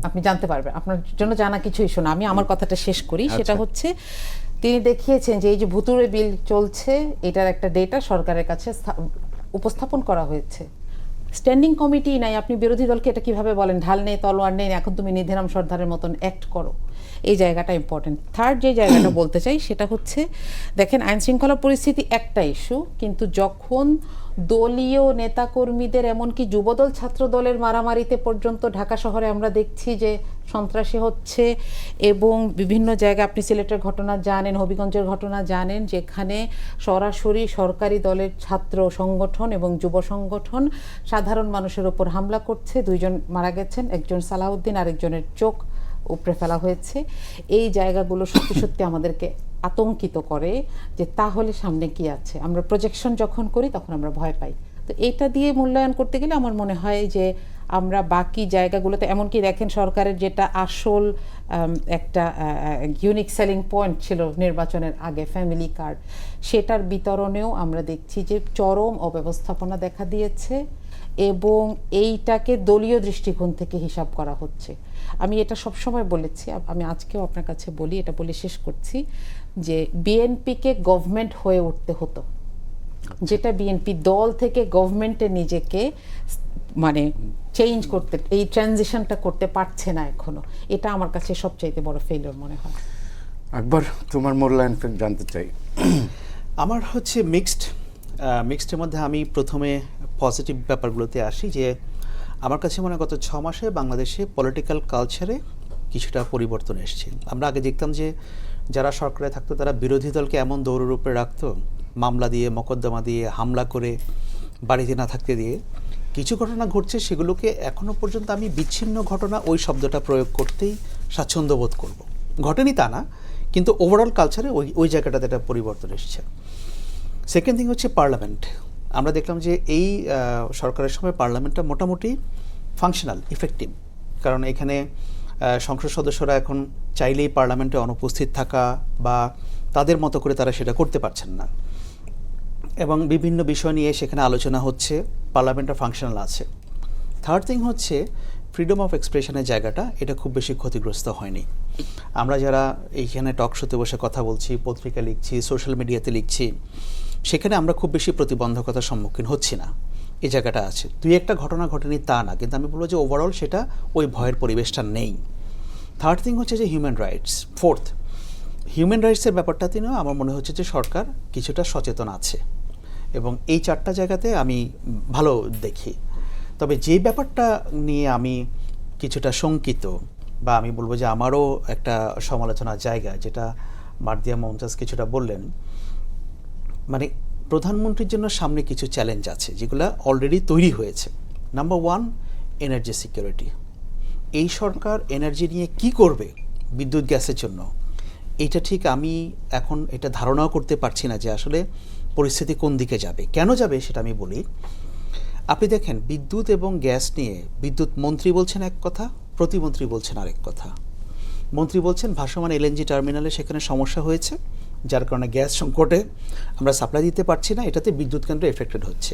আপনি জানতে পারবেন, আপনার জন্য জানা কিছুই শোনা। আমি আমার কথাটা শেষ করি, সেটা হচ্ছে তিনি দেখিয়েছেন যে এই যে ভুতুড়ে বিল চলছে, এটার একটা ডেটা সরকারের কাছে উপস্থাপন করা হয়েছে। স্ট্যান্ডিং কমিটি নাই, আপনি বিরোধী দলকে এটা কিভাবে বলেন ঢাল নেই তলোয়ার নেই, এখন তুমি নিধিরাম সর্দারের মতন অ্যাক্ট করো। এই জায়গাটা ইম্পর্টেন্ট। থার্ড যে জায়গাটা বলতে চাই সেটা হচ্ছে, দেখেন আইন শৃঙ্খলা পরিস্থিতি একটা ইস্যু, কিন্তু যখন দলীয় নেতাকর্মীদের, এমনকি যুবদল ছাত্র দলের মারামারিতে পর্যন্ত ঢাকা শহরে আমরা দেখছি যে সন্ত্রাসী হচ্ছে, এবং বিভিন্ন জায়গায় আপনি সিলেটের ঘটনা জানেন, হবিগঞ্জের ঘটনা জানেন, যেখানে সরাসরি সরকারি দলের ছাত্র সংগঠন এবং যুব সংগঠন সাধারণ মানুষের ওপর হামলা করছে, 2 জন মারা গেছেন, একজন সালাউদ্দিন, আরেকজনের চোখ উপড়ে ফেলা হয়েছে। এই জায়গাগুলো সত্যি সত্যি আমাদেরকে আতঙ্কিত করে যে তাহলে সামনে কি আছে। আমরা প্রজেকশন যখন করি তখন আমরা ভয় পাই। তো এটা দিয়ে মূল্যায়ন করতে গেলে আমার মনে হয় যে আমরা বাকি জায়গাগুলোতে, এমনকি দেখেন সরকারের যেটা আসল একটা ইউনিক সেলিং পয়েন্ট ছিল নির্বাচনের আগে, ফ্যামিলি কার্ড, সেটার বিতরণেও আমরা দেখছি যে চরম অব্যবস্থাপনা দেখা দিয়েছে, এবং এইটাকে দলীয় দৃষ্টিকোণ থেকে হিসাব করা হচ্ছে। আমি এটা সবসময় বলেছি, আমি আজকেও আপনার কাছে বলি, এটা বলে শেষ করছি, যে বিএনপিকে গভর্নমেন্ট হয়ে উঠতে হতো, যেটা বিএনপি দল থেকে গভর্নমেন্টে নিজেকে মানে চেঞ্জ করতে, এই ট্রানজিশনটা করতে পারছে না এখনো। এটা আমার কাছে সবচাইতে বড় ফেলিওর মনে হয়।
একবার তোমার মূল্যায়ন জানতে চাই।
আমার হচ্ছে মিক্সডের মধ্যে আমি প্রথমে পজিটিভ ব্যাপারগুলোতে আসি, যে আমার কাছে মনে হয় গত 6 মাসে বাংলাদেশে পলিটিক্যাল কালচারে কিছুটা পরিবর্তন এসেছে। আমরা আগে দেখতাম যে যারা সরকারে থাকতো তারা বিরোধী দলকে এমন দৌড়ের উপরে রাখতো, মামলা দিয়ে, মোকদ্দমা দিয়ে, হামলা করে, বাড়িতে না থাকতে দিয়ে। কিছু ঘটনা ঘটছে, সেগুলোকে এখনও পর্যন্ত আমি বিচ্ছিন্ন ঘটনা ওই শব্দটা প্রয়োগ করতেই স্বাচ্ছন্দ্য বোধ করব। ঘটেনি তা না, কিন্তু ওভারঅল কালচারে ওই জায়গাটাতে একটা পরিবর্তন এসেছে। সেকেন্ড থিং হচ্ছে পার্লামেন্ট। আমরা দেখলাম যে এই সরকারের সময় পার্লামেন্টটা মোটামুটি ফাংশনাল, ইফেক্টিভ, কারণ এখানে সংসদ সদস্যরা এখন চাইলেই পার্লামেন্টে অনুপস্থিত থাকা বা তাদের মতো করে তারা সেটা করতে পারছেন না, এবং বিভিন্ন বিষয় নিয়ে সেখানে আলোচনা হচ্ছে, পার্লামেন্টটা ফাংশনাল আছে। থার্ড থিং হচ্ছে ফ্রিডম অফ এক্সপ্রেশনের জায়গাটা, এটা খুব বেশি ক্ষতিগ্রস্ত হয়নি। আমরা যারা এইখানে টক শোতে বসে কথা বলছি, পত্রিকা লিখছি, সোশ্যাল মিডিয়াতে লিখছি, সেখানে আমরা খুব বেশি প্রতিবন্ধকতার সম্মুখীন হচ্ছি না, এই জায়গাটা আছে। 2-1টা ঘটনা ঘটেনি তা না, কিন্তু আমি বলবো যে ওভারঅল সেটা ওই ভয়ের পরিবেশটা নেই। থার্ড থিং হচ্ছে যে হিউম্যান রাইটস। ফোর্থ, হিউম্যান রাইটসের ব্যাপারটাতেও আমার মনে হচ্ছে যে সরকার কিছুটা সচেতন আছে, এবং এই 4টা জায়গাতে আমি ভালো দেখি। তবে যে ব্যাপারটা নিয়ে আমি কিছুটা শঙ্কিত, বা আমি বলবো যে আমারও একটা সমালোচনার জায়গা, যেটা মার্দিয়া মমতাজ কিছুটা বললেন, মানে প্রধানমন্ত্রীর জন্য সামনে কিছু চ্যালেঞ্জ আছে যেগুলো অলরেডি তৈরি হয়েছে। Number 1, energy security. এই সরকার এনার্জি নিয়ে কি করবে বিদ্যুৎ গ্যাসের জন্য, এটা ঠিক আমি এখন এটা ধারণাও করতে পারছি না যে আসলে পরিস্থিতি কোন দিকে যাবে। কেন যাবে সেটা আমি বলি। আপনি দেখেন, বিদ্যুৎ এবং গ্যাস নিয়ে বিদ্যুৎ মন্ত্রী বলছেন এক কথা, প্রতিমন্ত্রী বলছেন আরেক কথা। মন্ত্রী বলছেন ভাসমান এলএনজি টার্মিনালে সেখানে সমস্যা হয়েছে, যার কারণে গ্যাস সংকটে আমরা সাপ্লাই দিতে পারছি না, এটাতে বিদ্যুৎ কেন্দ্র এফেক্টেড হচ্ছে।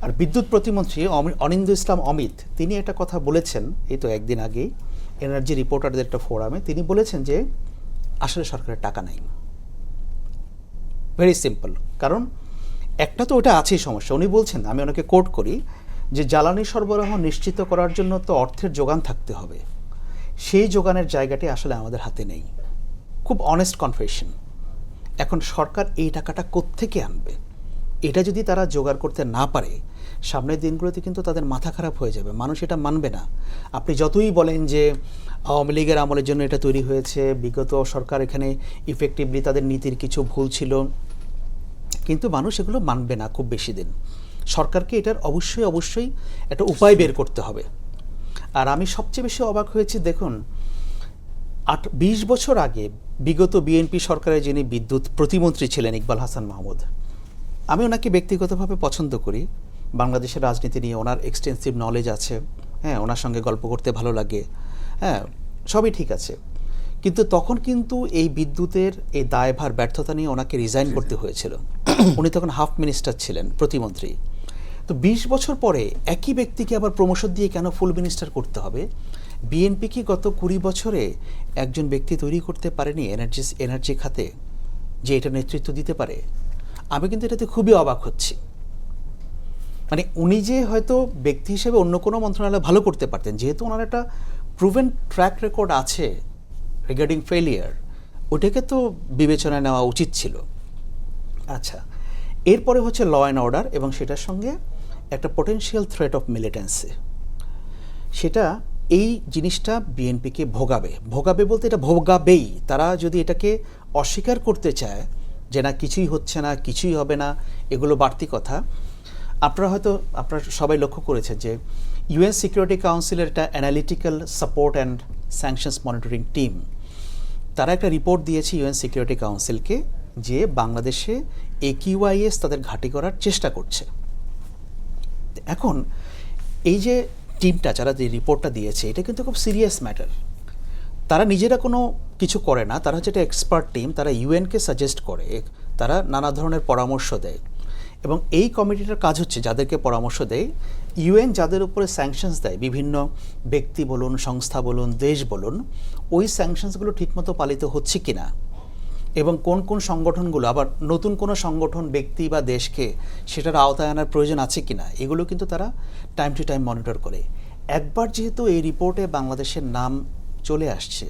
আর বিদ্যুৎ প্রতিমন্ত্রী অনিন্দ্য ইসলাম অমিত, তিনি একটা কথা বলেছেন এই তো একদিন আগেই এনার্জি রিপোর্টারদের একটা ফোরামে, তিনি বলেছেন যে আসলে সরকারের টাকা নাই। ভেরি সিম্পল, কারণ একটা তো ওটা আছেই সমস্যা। উনি বলছেন, আমি ওনাকে কোট করি, যে জ্বালানি সরবরাহ নিশ্চিত করার জন্য তো অর্থের যোগান থাকতে হবে, সেই যোগানের জায়গাটি আসলে আমাদের হাতে নেই। খুব অনেস্ট কনফেশন। এখন সরকার এই টাকাটা কোত্থেকে আনবে? এটা যদি তারা জোগাড় করতে না পারে, সামনের দিনগুলোতে কিন্তু তাদের মাথা খারাপ হয়ে যাবে, মানুষ এটা মানবে না। আপনি যতই বলেন যে আওয়ামী লীগের আমলের জন্য এটা তৈরি হয়েছে, বিগত সরকার এখানে ইফেক্টিভলি তাদের নীতির কিছু ভুল ছিল, কিন্তু মানুষ এগুলো মানবে না খুব বেশি দিন। সরকারকে এটার অবশ্যই একটা উপায় বের করতে হবে। আর আমি সবচেয়ে বেশি অবাক হয়েছি, দেখুন 20 বছর আগে বিগত বিএনপি সরকারের যিনি বিদ্যুৎ প্রতিমন্ত্রী ছিলেন ইকবাল হাসান মাহমুদ, আমি ওনাকে ব্যক্তিগতভাবে পছন্দ করি। বাংলাদেশের রাজনীতি নিয়ে ওনার এক্সটেন্সিভ নলেজ আছে, হ্যাঁ, ওনার সঙ্গে গল্প করতে ভালো লাগে, হ্যাঁ, সবই ঠিক আছে। কিন্তু তখন কিন্তু এই বিদ্যুতের এই দায়ভার ব্যর্থতা নিয়ে ওনাকে রিজাইন করতে হয়েছিল। উনি তখন হাফ মিনিস্টার ছিলেন, প্রতিমন্ত্রী। তো 20 বছর পরে একই ব্যক্তিকে আবার প্রমোশন দিয়ে কেন ফুল মিনিস্টার করতে হবে? বিএনপি কি গত 20 বছরে একজন ব্যক্তি তৈরি করতে পারেনি এনার্জি খাতে যে এটা নেতৃত্ব দিতে পারে? আমি কিন্তু এটাতে খুবই অবাক হচ্ছি। মানে উনি যে হয়তো ব্যক্তি হিসেবে অন্য কোনো মন্ত্রণালয় ভালো করতে পারতেন, যেহেতু ওনার একটা প্রুভেন ট্র্যাক রেকর্ড আছে রিগার্ডিং ফেলিয়ার, ওটাকে তো বিবেচনায় নেওয়া উচিত ছিল। আচ্ছা, এরপরে হচ্ছে ল অ্যান্ড অর্ডার, এবং সেটার সঙ্গে একটা পটেনশিয়াল থ্রেট অফ মিলিটেন্সি। সেটা এই জিনিসটা বিএনপিকে ভোগাবে বলতে এটা ভোগাবেই। তারা যদি এটাকে অস্বীকার করতে চায় যে না কিছুই হচ্ছে না, কিছুই হবে না, এগুলো বাড়তি কথা। আপনারা সবাই লক্ষ্য করেছেন যে ইউএন সিকিউরিটি কাউন্সিলের একটা analytical support and sanctions monitoring team, তারা একটা রিপোর্ট দিয়েছে ইউএন সিকিউরিটি কাউন্সিলকে যে বাংলাদেশে AQIS তাদের ঘাঁটি করার চেষ্টা করছে। এখন এই যে টিমটা যারা যে রিপোর্টটা দিয়েছে, এটা কিন্তু খুব সিরিয়াস ম্যাটার। তারা নিজেরা কোনো কিছু করে না, তারা হচ্ছে একটা এক্সপার্ট টিম, তারা ইউএনকে সাজেস্ট করে, তারা নানা ধরনের পরামর্শ দেয়। এবং এই কমিটিটার কাজ হচ্ছে যাদেরকে পরামর্শ দেয়, ইউএন যাদের উপরে স্যাংশনস দেয়, বিভিন্ন ব্যক্তি বলুন, সংস্থা বলুন, দেশ বলুন, ওই স্যাংশনসগুলো ঠিকমতো পালিত হচ্ছে কিনা, এবং কোন কোন সংগঠনগুলো আবার নতুন কোনো সংগঠন, ব্যক্তি বা দেশকে সেটার আওতায় আনার প্রয়োজন আছে কিনা, এগুলো কিন্তু তারা টাইম টু টাইম মনিটর করে। একবার যেহেতু এই রিপোর্টে বাংলাদেশের নাম চলে আসছে,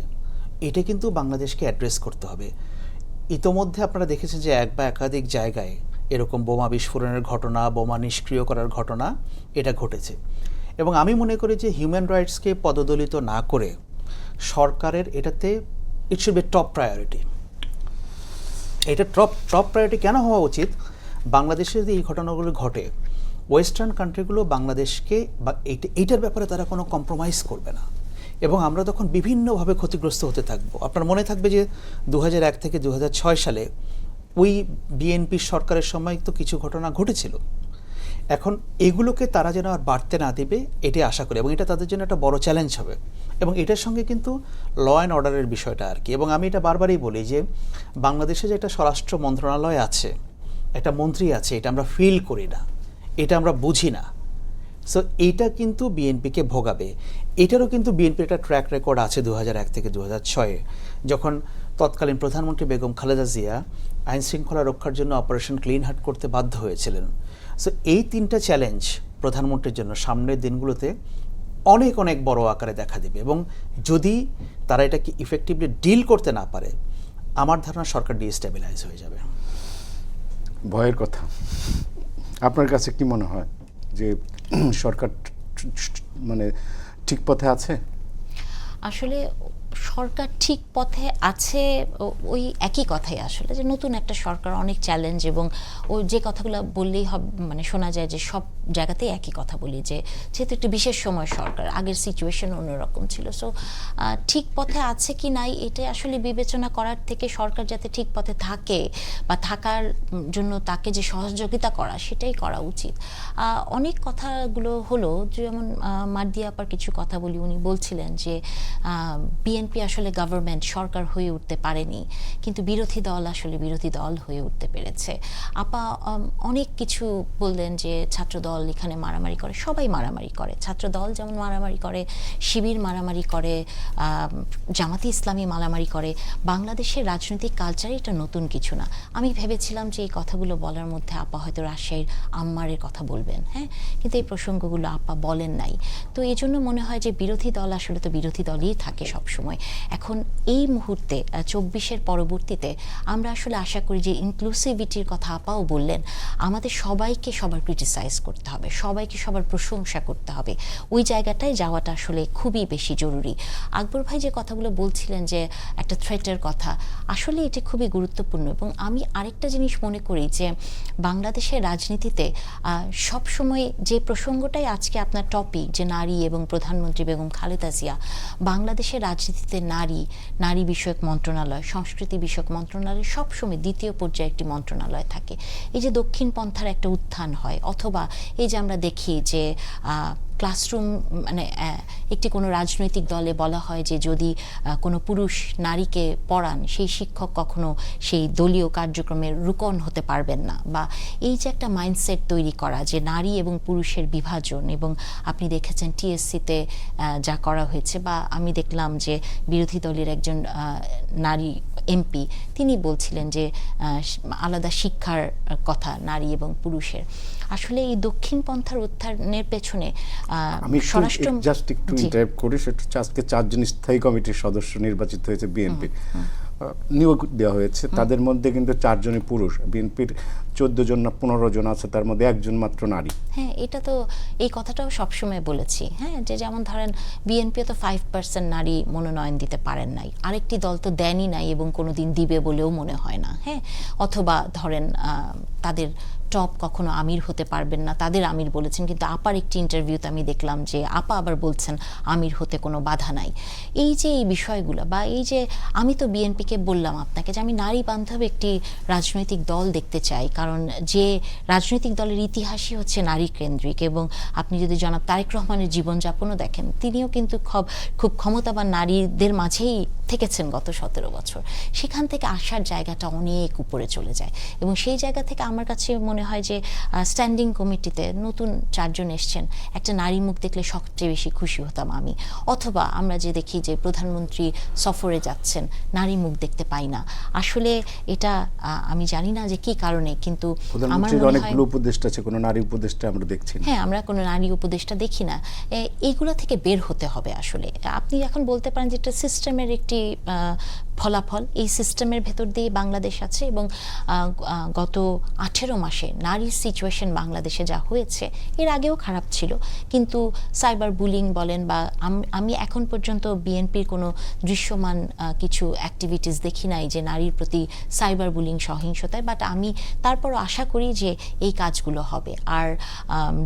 এটা কিন্তু বাংলাদেশকে অ্যাড্রেস করতে হবে। ইতোমধ্যে আপনারা দেখেছেন যে এক বা একাধিক জায়গায় এরকম বোমা বিস্ফোরণের ঘটনা, বোমা নিষ্ক্রিয় করার ঘটনা এটা ঘটেছে। এবং আমি মনে করি যে হিউম্যান রাইটসকে পদদলিত না করে সরকারের এটাতে it should be top priority. এটা টপ প্রায়োরিটি কেন হওয়া উচিত? বাংলাদেশে যদি এই ঘটনাগুলো ঘটে, ওয়েস্টার্ন কান্ট্রিগুলো বাংলাদেশকে বা এইটার ব্যাপারে তারা কোনো কম্প্রোমাইজ করবে না, এবং আমরা তখন বিভিন্নভাবে ক্ষতিগ্রস্ত হতে থাকবো। আপনার মনে থাকবে যে 2001 থেকে 2006 সালে ওই বিএনপি সরকারের সময় তো কিছু ঘটনা ঘটেছিল। এখন এগুলোকে তারা যেন আর বাড়তে না দেবে, এটাই আশা করি, এবং এটা তাদের জন্য একটা বড় চ্যালেঞ্জ হবে। এবং এটার সঙ্গে কিন্তু ল অ্যান্ড অর্ডারের বিষয়টা আর কি। এবং আমি এটা বারবারই বলি যে বাংলাদেশে যে একটা স্বরাষ্ট্র মন্ত্রণালয় আছে, একটা মন্ত্রী আছে, এটা আমরা ফিল করি না, এটা আমরা বুঝি না। সো এইটা কিন্তু বিএনপিকে ভোগাবে। এটারও কিন্তু বিএনপির একটা ট্র্যাক রেকর্ড আছে 2001 থেকে 2006, যখন তৎকালীন প্রধানমন্ত্রী বেগম খালেদা জিয়া আইন শৃঙ্খলা রক্ষার জন্য অপারেশন ক্লিন হার্ট করতে বাধ্য হয়েছিলেন। সো এই তিনটা চ্যালেঞ্জ প্রধানমন্ত্রীর জন্য সামনের দিনগুলোতে অনেক অনেক বড় আকারে দেখা দেবে, এবং যদি তারা এটাকে ইফেক্টিভলি ডিল করতে না পারে, আমার ধারণা সরকার ডিস্টেবিলাইজ হয়ে যাবে।
ভয়ের কথা। আপনার কাছে কি মনে হয় যে সরকার মানে ঠিক পথে আছে?
আসলে সরকার ঠিক পথে আছে, ওই একই কথাই আসলে, যে নতুন একটা সরকার, অনেক চ্যালেঞ্জ, এবং ওই যে কথাগুলো বললেই মানে শোনা যায় যে সব জায়গাতেই একই কথা বলি, যে যেহেতু একটি বিশেষ সময় সরকার, আগের সিচুয়েশন অন্যরকম ছিল। সো ঠিক পথে আছে কি নাই এটা আসলে বিবেচনা করার থেকে সরকার যাতে ঠিক পথে থাকে বা থাকার জন্য তাকে যে সহযোগিতা করা, সেটাই করা উচিত। অনেক কথাগুলো হলো, যেমন মার্দিয়া আপার কিছু কথা বলি, উনি বলছিলেন যে বিএনপি আসলে গভর্নমেন্ট, সরকার হয়ে উঠতে পারেনি, কিন্তু বিরোধী দল আসলে বিরোধী দল হয়ে উঠতে পেরেছে। আপা অনেক কিছু বললেন যে ছাত্র দল এখানে মারামারি করে, সবাই মারামারি করে, ছাত্র দল যেমন মারামারি করে, শিবির মারামারি করে, জামাতি ইসলামী মারামারি করে। বাংলাদেশের রাজনৈতিক কালচারে এটা নতুন কিছু না। আমি ভেবেছিলাম যে এই কথাগুলো বলার মধ্যে আপা হয়তো রাজশাহীর আম্মারের কথা বলবেন, হ্যাঁ, কিন্তু এই প্রসঙ্গগুলো আপা বলেন নাই। তো এই জন্য মনে হয় যে বিরোধী দল আসলে তো বিরোধী দলই থাকে সবসময়। এখন এই মুহূর্তে 24-এর পরবর্তীতে আমরা আসলে আশা করি যে ইনক্লুসিভিটির কথা আপাও বললেন, আমাদের সবাইকে সবার ক্রিটিসাইজ করতে হবে, সবাইকে সবার প্রশংসা করতে হবে, ওই জায়গাটায় যাওয়াটা আসলে খুবই বেশি জরুরি। আকবর ভাই যে কথাগুলো বলছিলেন যে একটা থ্রেটের কথা, আসলে এটি খুবই গুরুত্বপূর্ণ। এবং আমি আরেকটা জিনিস মনে করি যে বাংলাদেশের রাজনীতিতে সবসময় যে প্রসঙ্গটাই আজকে আপনার টপিক, যে নারী এবং প্রধানমন্ত্রী বেগম খালেদা জিয়া, বাংলাদেশের রাজনীতিতে পরিস্থিতিতে নারী বিষয়ক মন্ত্রণালয়, সংস্কৃতি বিষয়ক মন্ত্রণালয় সবসময় দ্বিতীয় পর্যায়ে একটি মন্ত্রণালয় থাকে। এই যে দক্ষিণ পন্থার একটা উত্থান হয়, অথবা এই যে আমরা দেখি যে ক্লাসরুম মানে একটি কোনো রাজনৈতিক দলে বলা হয় যে যদি কোনো পুরুষ নারীকে পড়ান সেই শিক্ষক কখনো সেই দলীয় কার্যক্রমের রুকন হতে পারবেন না, বা এই যে একটা মাইন্ডসেট তৈরি করা যে নারী এবং পুরুষের বিভাজন, এবং আপনি দেখেছেন টিএসসিতে যা করা হয়েছে, বা আমি দেখলাম যে বিরোধী দলের একজন নারী এমপি তিনি বলছিলেন যে আলাদা শিক্ষার কথা নারী এবং পুরুষের। আসলে এই দক্ষিণ পন্থার উত্থানের পেছনে
আমি
স্বরাষ্ট্র
জাস্ট একটু ইন্টারাপ্ট করি, সেটা হচ্ছে আজকে 4 জন স্থায়ী কমিটির সদস্য নির্বাচিত হয়েছে বিএনপি, নিয়োগ দেওয়া হয়েছে, তাদের মধ্যে কিন্তু 4 জনই পুরুষ। বিএনপির 14 জন না 15 জন আছে, তার মধ্যে একজন মাত্র নারী।
হ্যাঁ, এটা তো এই কথাটাও সবসময় বলেছি, হ্যাঁ, যে যেমন ধরেন বিএনপিও তো 5% নারী মনোনয়ন দিতে পারেন নাই, আরেকটি দল তো দেনই নাই এবং কোনোদিন দিবে বলেও মনে হয় না, হ্যাঁ। অথবা ধরেন তাদের টপ কখনো আমির হতে পারবেন না, তাদের আমির বলেছেন, কিন্তু আপার একটি ইন্টারভিউতে আমি দেখলাম যে আপা আবার বলছেন আমির হতে কোনো বাধা নাই। এই যে এই বিষয়গুলো, বা এই যে আমি তো বিএনপিকে বললাম আপনাকে যে আমি নারী বান্ধব একটি রাজনৈতিক দল দেখতে চাই, কারণ যে রাজনৈতিক দলের ইতিহাসই হচ্ছে নারী কেন্দ্রিক, এবং আপনি যদি জনাব তারেক রহমানের জীবনযাপনও দেখেন, তিনিও কিন্তু খুব ক্ষমতাবান নারীদের মাঝেই থেকেছেন গত 17 বছর। সেখান থেকে আসার জায়গাটা অনেক উপরে চলে যায়, এবং সেই জায়গা থেকে আমার কাছে মনে হয় যে স্ট্যান্ডিং কমিটিতে নতুন 4 জন এসছেন, একটা নারী মুখ দেখলে সবচেয়ে বেশি খুশি হতাম আমি। অথবা আমরা যে দেখি যে প্রধানমন্ত্রী সফরে যাচ্ছেন, নারী মুখ দেখতে পাই না। আসলে এটা আমি জানি না যে কি কারণে, কিন্তু আমার
প্রধানমন্ত্রীর
মনে হয়
অনেকগুলো উপদেষ্টা আছে, কোনো নারী উপদেষ্টা আমরা দেখছি না।
হ্যাঁ, আমরা কোনো নারী উপদেষ্টা দেখি না। এইগুলো থেকে বের হতে হবে আসলে। আপনি এখন বলতে পারেন যে এটা সিস্টেমের একটি ফলাফল, এই সিস্টেমের ভেতর দিয়ে বাংলাদেশ আছে, এবং গত 18 মাসে নারীর সিচুয়েশন বাংলাদেশে যা হয়েছে, এর আগেও খারাপ ছিল, কিন্তু সাইবার বুলিং বলেন, বা আমি এখন পর্যন্ত বিএনপির কোনো দৃশ্যমান কিছু অ্যাক্টিভিটিস দেখি নাই যে নারীর প্রতি সাইবার বুলিং সহিংসতায়, বাট আমি তারপরও আশা করি যে এই কাজগুলো হবে। আর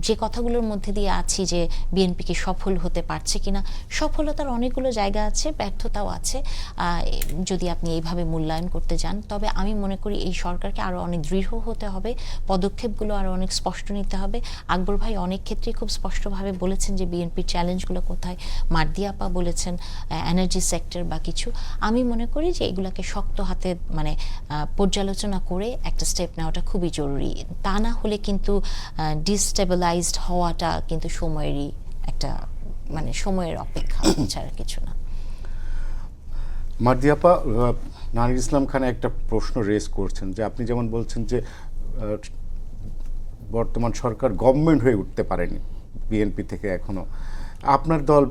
যে কথাগুলোর মধ্যে দিয়ে আছি যে বিএনপিকে সফল হতে পারছে কিনা, সফলতার অনেকগুলো জায়গা আছে, ব্যর্থতাও আছে যদি আপনি এইভাবে মূল্যায়ন করতে যান। তবে আমি মনে করি এই সরকারকে আরও অনেক দৃঢ় হতে হবে, পদক্ষেপগুলো আরও অনেক স্পষ্ট নিতে হবে। আকবর ভাই অনেক ক্ষেত্রেই খুব স্পষ্টভাবে বলেছেন যে বিএনপির চ্যালেঞ্জগুলো কোথায়, মার্দি আপা বলেছেন এনার্জি সেক্টর বা কিছু। আমি মনে করি যে এগুলোকে শক্ত হাতে মানে পর্যালোচনা করে একটা স্টেপ নেওয়াটা খুবই জরুরি। তা না হলে কিন্তু ডিস্টেবিলাইজড হওয়াটা কিন্তু সময়েরই একটা মানে সময়ের অপেক্ষা ছাড়া কিছু না।
মার্দি আপা, নাহিদ ইসলাম খান একটা প্রশ্ন রেজ করছেন যে আপনি যেমন বলছেন যে বর্তমান সরকার গভর্নমেন্ট হয়ে উঠতে পারেনি বিএনপি থেকে এখনো, আপনার দল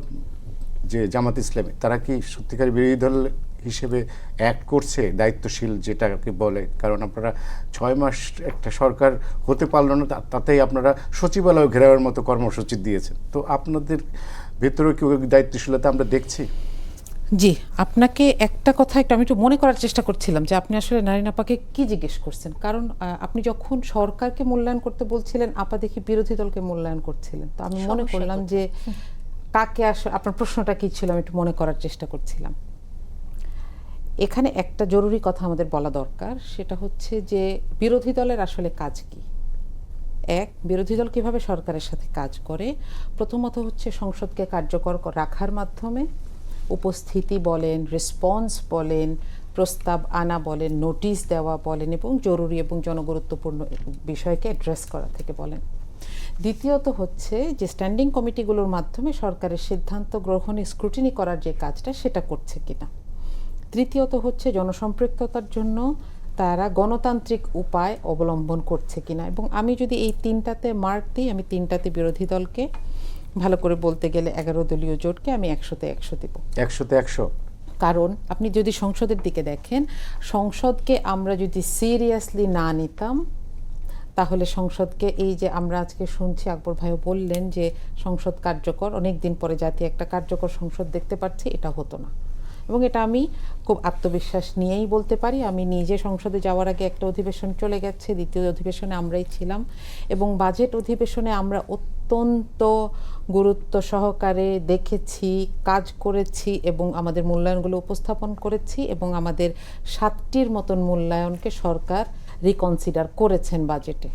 যে জামাত ইসলামী, তারা কি সত্যিকার বিরোধী দল হিসেবে অ্যাক্ট করছে দায়িত্বশীল যেটাকে বলে? কারণ আপনারা 6 মাস একটা সরকার হতে পারল না, তাতেই আপনারা সচিবালয় ঘেরাওয়ের মতো কর্মসূচি দিয়েছেন। তো আপনাদের ভেতরে কি দায়িত্বশীলতা আমরা দেখছি?
জি, আপনাকে একটা কথা আমি একটু মনে করার চেষ্টা করছিলাম যে আপনি আসলে নারিন আপাকে কি জিজ্ঞেস করছেন, কারণ আপনি যখন সরকারকে মূল্যায়ন করতে বলছিলেন, আপা দেখি বিরোধী দলকে মূল্যায়ন করছিলেন। তো আমি মনে করলাম যে কাকে আসলে, আপনার প্রশ্নটা কি ছিল আমি একটু মনে করার চেষ্টা করছিলাম। এখানে একটা জরুরি কথা আমাদের বলা দরকার, সেটা হচ্ছে যে বিরোধী দলের আসলে কাজ কি। বিরোধী দল কিভাবে সরকারের সাথে কাজ করে, প্রথমত হচ্ছে সংসদকে কার্যকর রাখার মাধ্যমে উপস্থিতি বলেন, রেসপন্স বলেন, প্রস্তাব আনা বলেন, নোটিশ দেওয়া বলেন, এবং জরুরি এবং জনগুরুত্বপূর্ণ বিষয়কে অ্যাড্রেস করা থেকে বলেন। দ্বিতীয়ত হচ্ছে যে স্ট্যান্ডিং কমিটিগুলোর মাধ্যমে সরকারের সিদ্ধান্ত গ্রহণে স্ক্রুটিনি করার যে কাজটা, সেটা করছে কিনা। তৃতীয়ত হচ্ছে জনসম্পৃক্ততার জন্য তারা গণতান্ত্রিক উপায় অবলম্বন করছে কিনা। এবং আমি যদি এই 3টাতে মার্ক দিই, আমি 3টাতে বিরোধী দলকে, ভালো করে বলতে গেলে 11 দলীয় জোটকে আমি 100-তে 100 দেব।
100-তে 100?
কারণ আপনি যদি সংসদের দিকে দেখেন, সংসদকে আমরা যদি সিরিয়াসলি না নিতাম, তাহলে সংসদকে, এই যে আমরা আজকে শুনছি, আকবর ভাইও বললেন যে সংসদ কার্যকর, অনেক দিন পরে জাতি একটা কার্যকর সংসদ দেখতে পাচ্ছি, এটা হতো না। এবং এটা আমি খুব আত্মবিশ্বাস নিয়েই বলতে পারি। আমি নিজে সংসদে যাওয়ার আগে একটা অধিবেশন চলে গেছে, দ্বিতীয় অধিবেশনে আমরাই ছিলাম, এবং বাজেট অধিবেশনে আমরা অত্যন্ত গুরুত্ব সহকারে দেখেছি, কাজ করেছি এবং আমাদের মূল্যায়নগুলো উপস্থাপন করেছি, এবং আমাদের 7টির মতন মূল্যায়নকে সরকার রিকনসিডার করেছেন বাজেটে।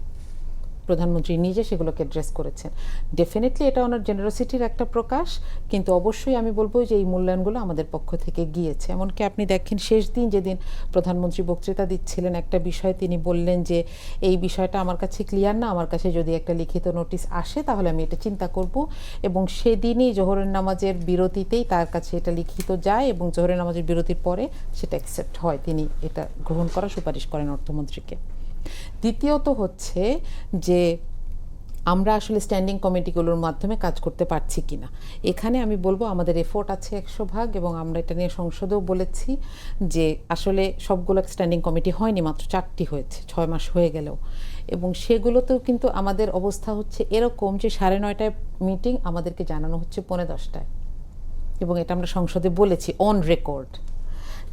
প্রধানমন্ত্রী নিজে সেগুলোকে অ্যাড্রেস করেছেন। ডেফিনেটলি এটা ওনার জেনারসিটির একটা প্রকাশ, কিন্তু অবশ্যই আমি বলবো যে এই মূল্যায়নগুলো আমাদের পক্ষ থেকে গিয়েছে। এমনকি আপনি দেখেন শেষ দিন যেদিন প্রধানমন্ত্রী বক্তৃতা দিচ্ছিলেন, একটা বিষয় তিনি বললেন যে এই বিষয়টা আমার কাছে ক্লিয়ার না, আমার কাছে যদি একটা লিখিত নোটিশ আসে তাহলে আমি এটা চিন্তা করব, এবং সেদিনই জোহরের নামাজের বিরতিতেই তার কাছে এটা লিখিত যায় এবং জোহরের নামাজের বিরতির পরে সেটা অ্যাকসেপ্ট হয়, তিনি এটা গ্রহণ করার সুপারিশ করেন অর্থমন্ত্রীকে। দ্বিতীয়ত হচ্ছে যে আমরা আসলে স্ট্যান্ডিং কমিটিগুলোর মাধ্যমে কাজ করতে পারছি কিনা, এখানে আমি বলবো আমাদের এফোর্ট আছে 100 ভাগ, এবং আমরা এটা নিয়ে সংসদেও বলেছি যে আসলে সবগুলো স্ট্যান্ডিং কমিটি হয়নি, মাত্র 4টি হয়েছে 6 মাস হয়ে গেলেও, এবং সেগুলোতেও কিন্তু আমাদের অবস্থা হচ্ছে এরকম যে 9:30টায় মিটিং, আমাদেরকে জানানো হচ্ছে 10:45টায়, এবং এটা আমরা সংসদে বলেছি অন রেকর্ড।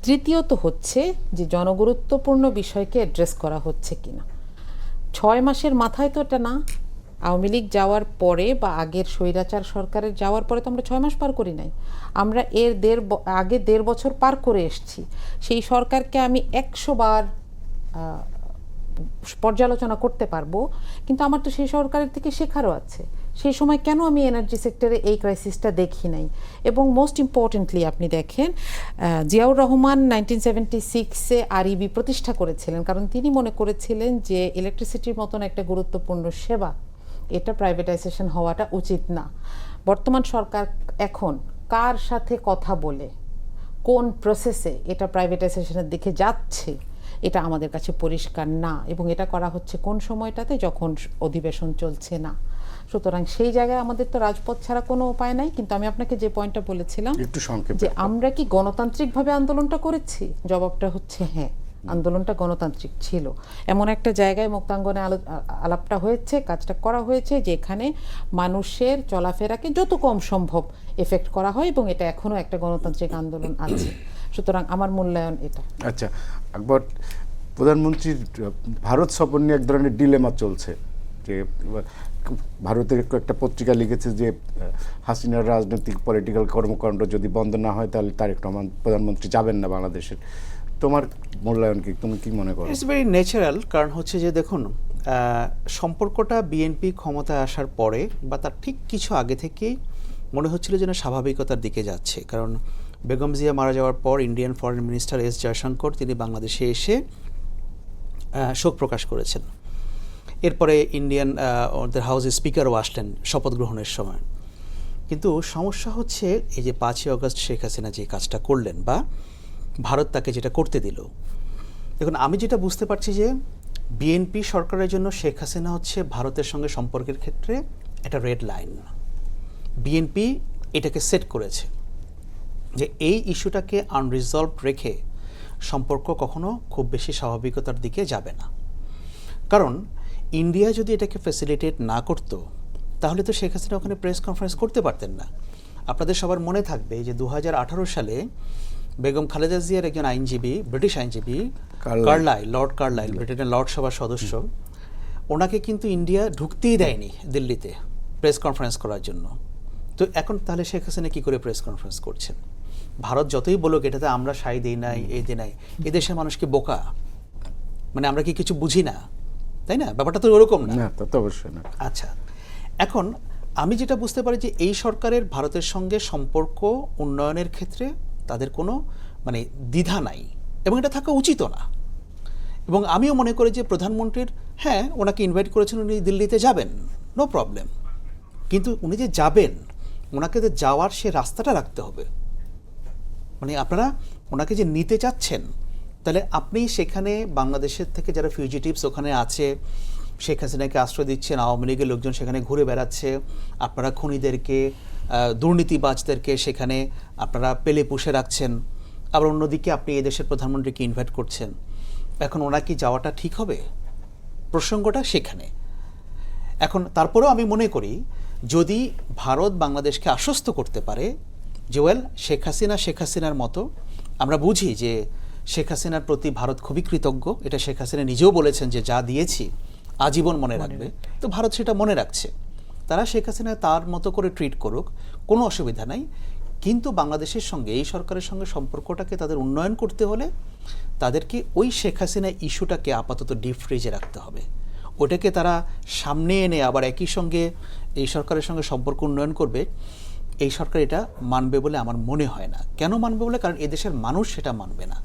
তৃতীয়ত হচ্ছে যে জনগুরুত্বপূর্ণ বিষয়কে অ্যাড্রেস করা হচ্ছে কিনা। 6 মাসের মাথায় তো এটা না, আওয়ামী লীগ যাওয়ার পরে বা আগের স্বৈরাচার সরকারের যাওয়ার পরে তো আমরা 6 মাস পার করি নাই, আমরা এর আগে 1.5 বছর পার করে এসছি। সেই সরকারকে আমি 100 বার পর্যালোচনা করতে পারবো, কিন্তু আমার তো সেই সরকারের থেকে শেখারও আছে। সেই সময় কেন আমি এনার্জি সেক্টরে এই ক্রাইসিসটা দেখি নাই? এবং মোস্ট ইম্পর্টেন্টলি আপনি দেখেন, জিয়াউর রহমান 1976-এ আরইবি প্রতিষ্ঠা করেছিলেন, কারণ তিনি মনে করেছিলেন যে ইলেকট্রিসিটির মতন একটা গুরুত্বপূর্ণ সেবা, এটা প্রাইভেটাইজেশন হওয়াটা উচিত না। বর্তমান সরকার এখন কার সাথে কথা বলে কোন প্রসেসে এটা প্রাইভেটাইজেশনের দিকে যাচ্ছে, এটা আমাদের কাছে পরিষ্কার না, এবং এটা করা হচ্ছে কোন সময়টাতে, যখন অধিবেশন চলছে না। সুতরাং সেই জায়গায় আমাদের তো রাজপথ ছাড়া কোনো উপায় নাই। কিন্তু আমি আপনাকে যে পয়েন্টটা বলেছিলাম
একটু সংক্ষেপে,
যে আমরা কি গণতান্ত্রিকভাবে আন্দোলনটা করেছি, জবাবটা হচ্ছে হ্যাঁ, আন্দোলনটা গণতান্ত্রিক ছিল। এমন একটা জায়গায় মুক্তাঙ্গনে আলাপটা হয়েছে, কাজটা করা হয়েছে যেখানে মানুষের চলাফেরাকে যত কম সম্ভব এফেক্ট করা হয়, এবং এটা এখনো একটা গণতান্ত্রিক আন্দোলন আছে। সুতরাং আমার মূল্যায়ন এটা।
আচ্ছা আকবর, প্রধানমন্ত্রীর ভারত সফর নিয়ে এক ধরনের ডিলেমা চলছে, যে ভারতের একটা পত্রিকা লিখেছে যে হাসিনার রাজনৈতিক পলিটিক্যাল কর্মকাণ্ড যদি বন্ধ না হয় তাহলে তারেক রহমান প্রধানমন্ত্রী যাবেন না বাংলাদেশের। তোমার মূল্যায়ন কি, তুমি কি মনে করো?
ইটস ভেরি ন্যাচারাল, কারণ হচ্ছে যে দেখুন, সম্পর্কটা বিএনপি ক্ষমতায় আসার পরে বা তার ঠিক কিছু আগে থেকেই মনে হচ্ছিল যেন স্বাভাবিকতার দিকে যাচ্ছে। কারণ বেগম জিয়া মারা যাওয়ার পর Indian foreign minister S Jaishankar তিনি বাংলাদেশে এসে শোক প্রকাশ করেছেন। এরপরে ইন্ডিয়ান ওদের হাউসের স্পিকারও আসলেন শপথ গ্রহণের সময়। কিন্তু সমস্যা হচ্ছে এই যে 5ই আগস্ট শেখ হাসিনা যে কাজটা করলেন বা ভারত তাকে যেটা করতে দিল, দেখুন আমি যেটা বুঝতে পারছি যে বিএনপি সরকারের জন্য শেখ হাসিনা হচ্ছে ভারতের সঙ্গে সম্পর্কের ক্ষেত্রে একটা রেড লাইন। বিএনপি এটাকে সেট করেছে যে এই ইস্যুটাকে আনরিজলভড রেখে সম্পর্ক কখনো খুব বেশি স্বাভাবিকতার দিকে যাবে না। কারণ ইন্ডিয়া যদি এটাকে ফ্যাসিলিটেট না করতো তাহলে তো শেখ হাসিনা ওখানে প্রেস কনফারেন্স করতে পারতেন না। আপনাদের সবার মনে থাকবে যে 2018 সালে বেগম খালেদা জিয়ার একজন আইনজীবী, ব্রিটিশ আইনজীবী লর্ড কার্লাইল, ব্রিটেনের লর্ড সভার সদস্য, ওনাকে কিন্তু ইন্ডিয়া ঢুকতেই দেয়নি দিল্লিতে প্রেস কনফারেন্স করার জন্য। তো এখন তাহলে শেখ হাসিনা কী করে প্রেস কনফারেন্স করছেন? ভারত যতই বলুক এটাতে আমরা সাই দিই নাই, এই দিই নাই, এদেশের মানুষ কি বোকা? মানে আমরা কি কিছু বুঝি না? তাই না? ব্যাপারটা তো ওরকম না।
তা তো অবশ্যই না।
আচ্ছা, এখন আমি যেটা বুঝতে পারি যে এই সরকারের ভারতের সঙ্গে সম্পর্ক উন্নয়নের ক্ষেত্রে তাদের কোনো মানে দ্বিধা নাই, এবং এটা থাকা উচিতও না। এবং আমিও মনে করি যে প্রধানমন্ত্রীর, হ্যাঁ ওনাকে ইনভাইট করেছেন, উনি দিল্লিতে যাবেন, নো প্রবলেম, কিন্তু উনি যে যাবেন ওনাকে যে যাওয়ার সে রাস্তাটা রাখতে হবে। মানে আপনারা ওনাকে যে নিতে চাচ্ছেন, তাহলে আপনি সেখানে বাংলাদেশের থেকে যারা ফিউজিটিভস ওখানে আছে, শেখ হাসিনাকে আশ্রয় দিচ্ছেন, আওয়ামী লীগের লোকজন সেখানে ঘুরে বেড়াচ্ছে, আপনারা খুনিদেরকে, দুর্নীতিবাজদেরকে সেখানে আপনারা পেলে পুষে রাখছেন, আবার অন্যদিকে আপনি এদেশের প্রধানমন্ত্রীকে ইনভাইট করছেন। এখন ওনাকে যাওয়াটা ঠিক হবে? প্রসঙ্গটা সেখানে। এখন তারপরেও আমি মনে করি যদি ভারত বাংলাদেশকে আশ্বস্ত করতে পারে যে ওয়েল শেখ হাসিনার মতো, আমরা বুঝি যে শেখ হাসিনার প্রতি ভারত খুবই কৃতজ্ঞ, এটা শেখ হাসিনা নিজেও বলেছেন যে যা দিয়েছি আজীবন মনে রাখবে, তো ভারত সেটা মনে রাখছে। তারা শেখ হাসিনা তার মতো করে ট্রিট করুক, কোনো অসুবিধা নাই, কিন্তু বাংলাদেশের সঙ্গে, এই সরকারের সঙ্গে সম্পর্কটাকে তাদের উন্নয়ন করতে হলে তাদেরকে ওই শেখ হাসিনা ইস্যুটাকে আপাতত ডিপ ফ্রিজে রাখতে হবে। ওটাকে তারা সামনে এনে আবার একই সঙ্গে এই সরকারের সঙ্গে সম্পর্ক উন্নয়ন করবে, এই সরকার এটা মানবে বলে আমার মনে হয় না। কেন মানবে বলে? কারণ এদেশের মানুষ সেটা মানবে না।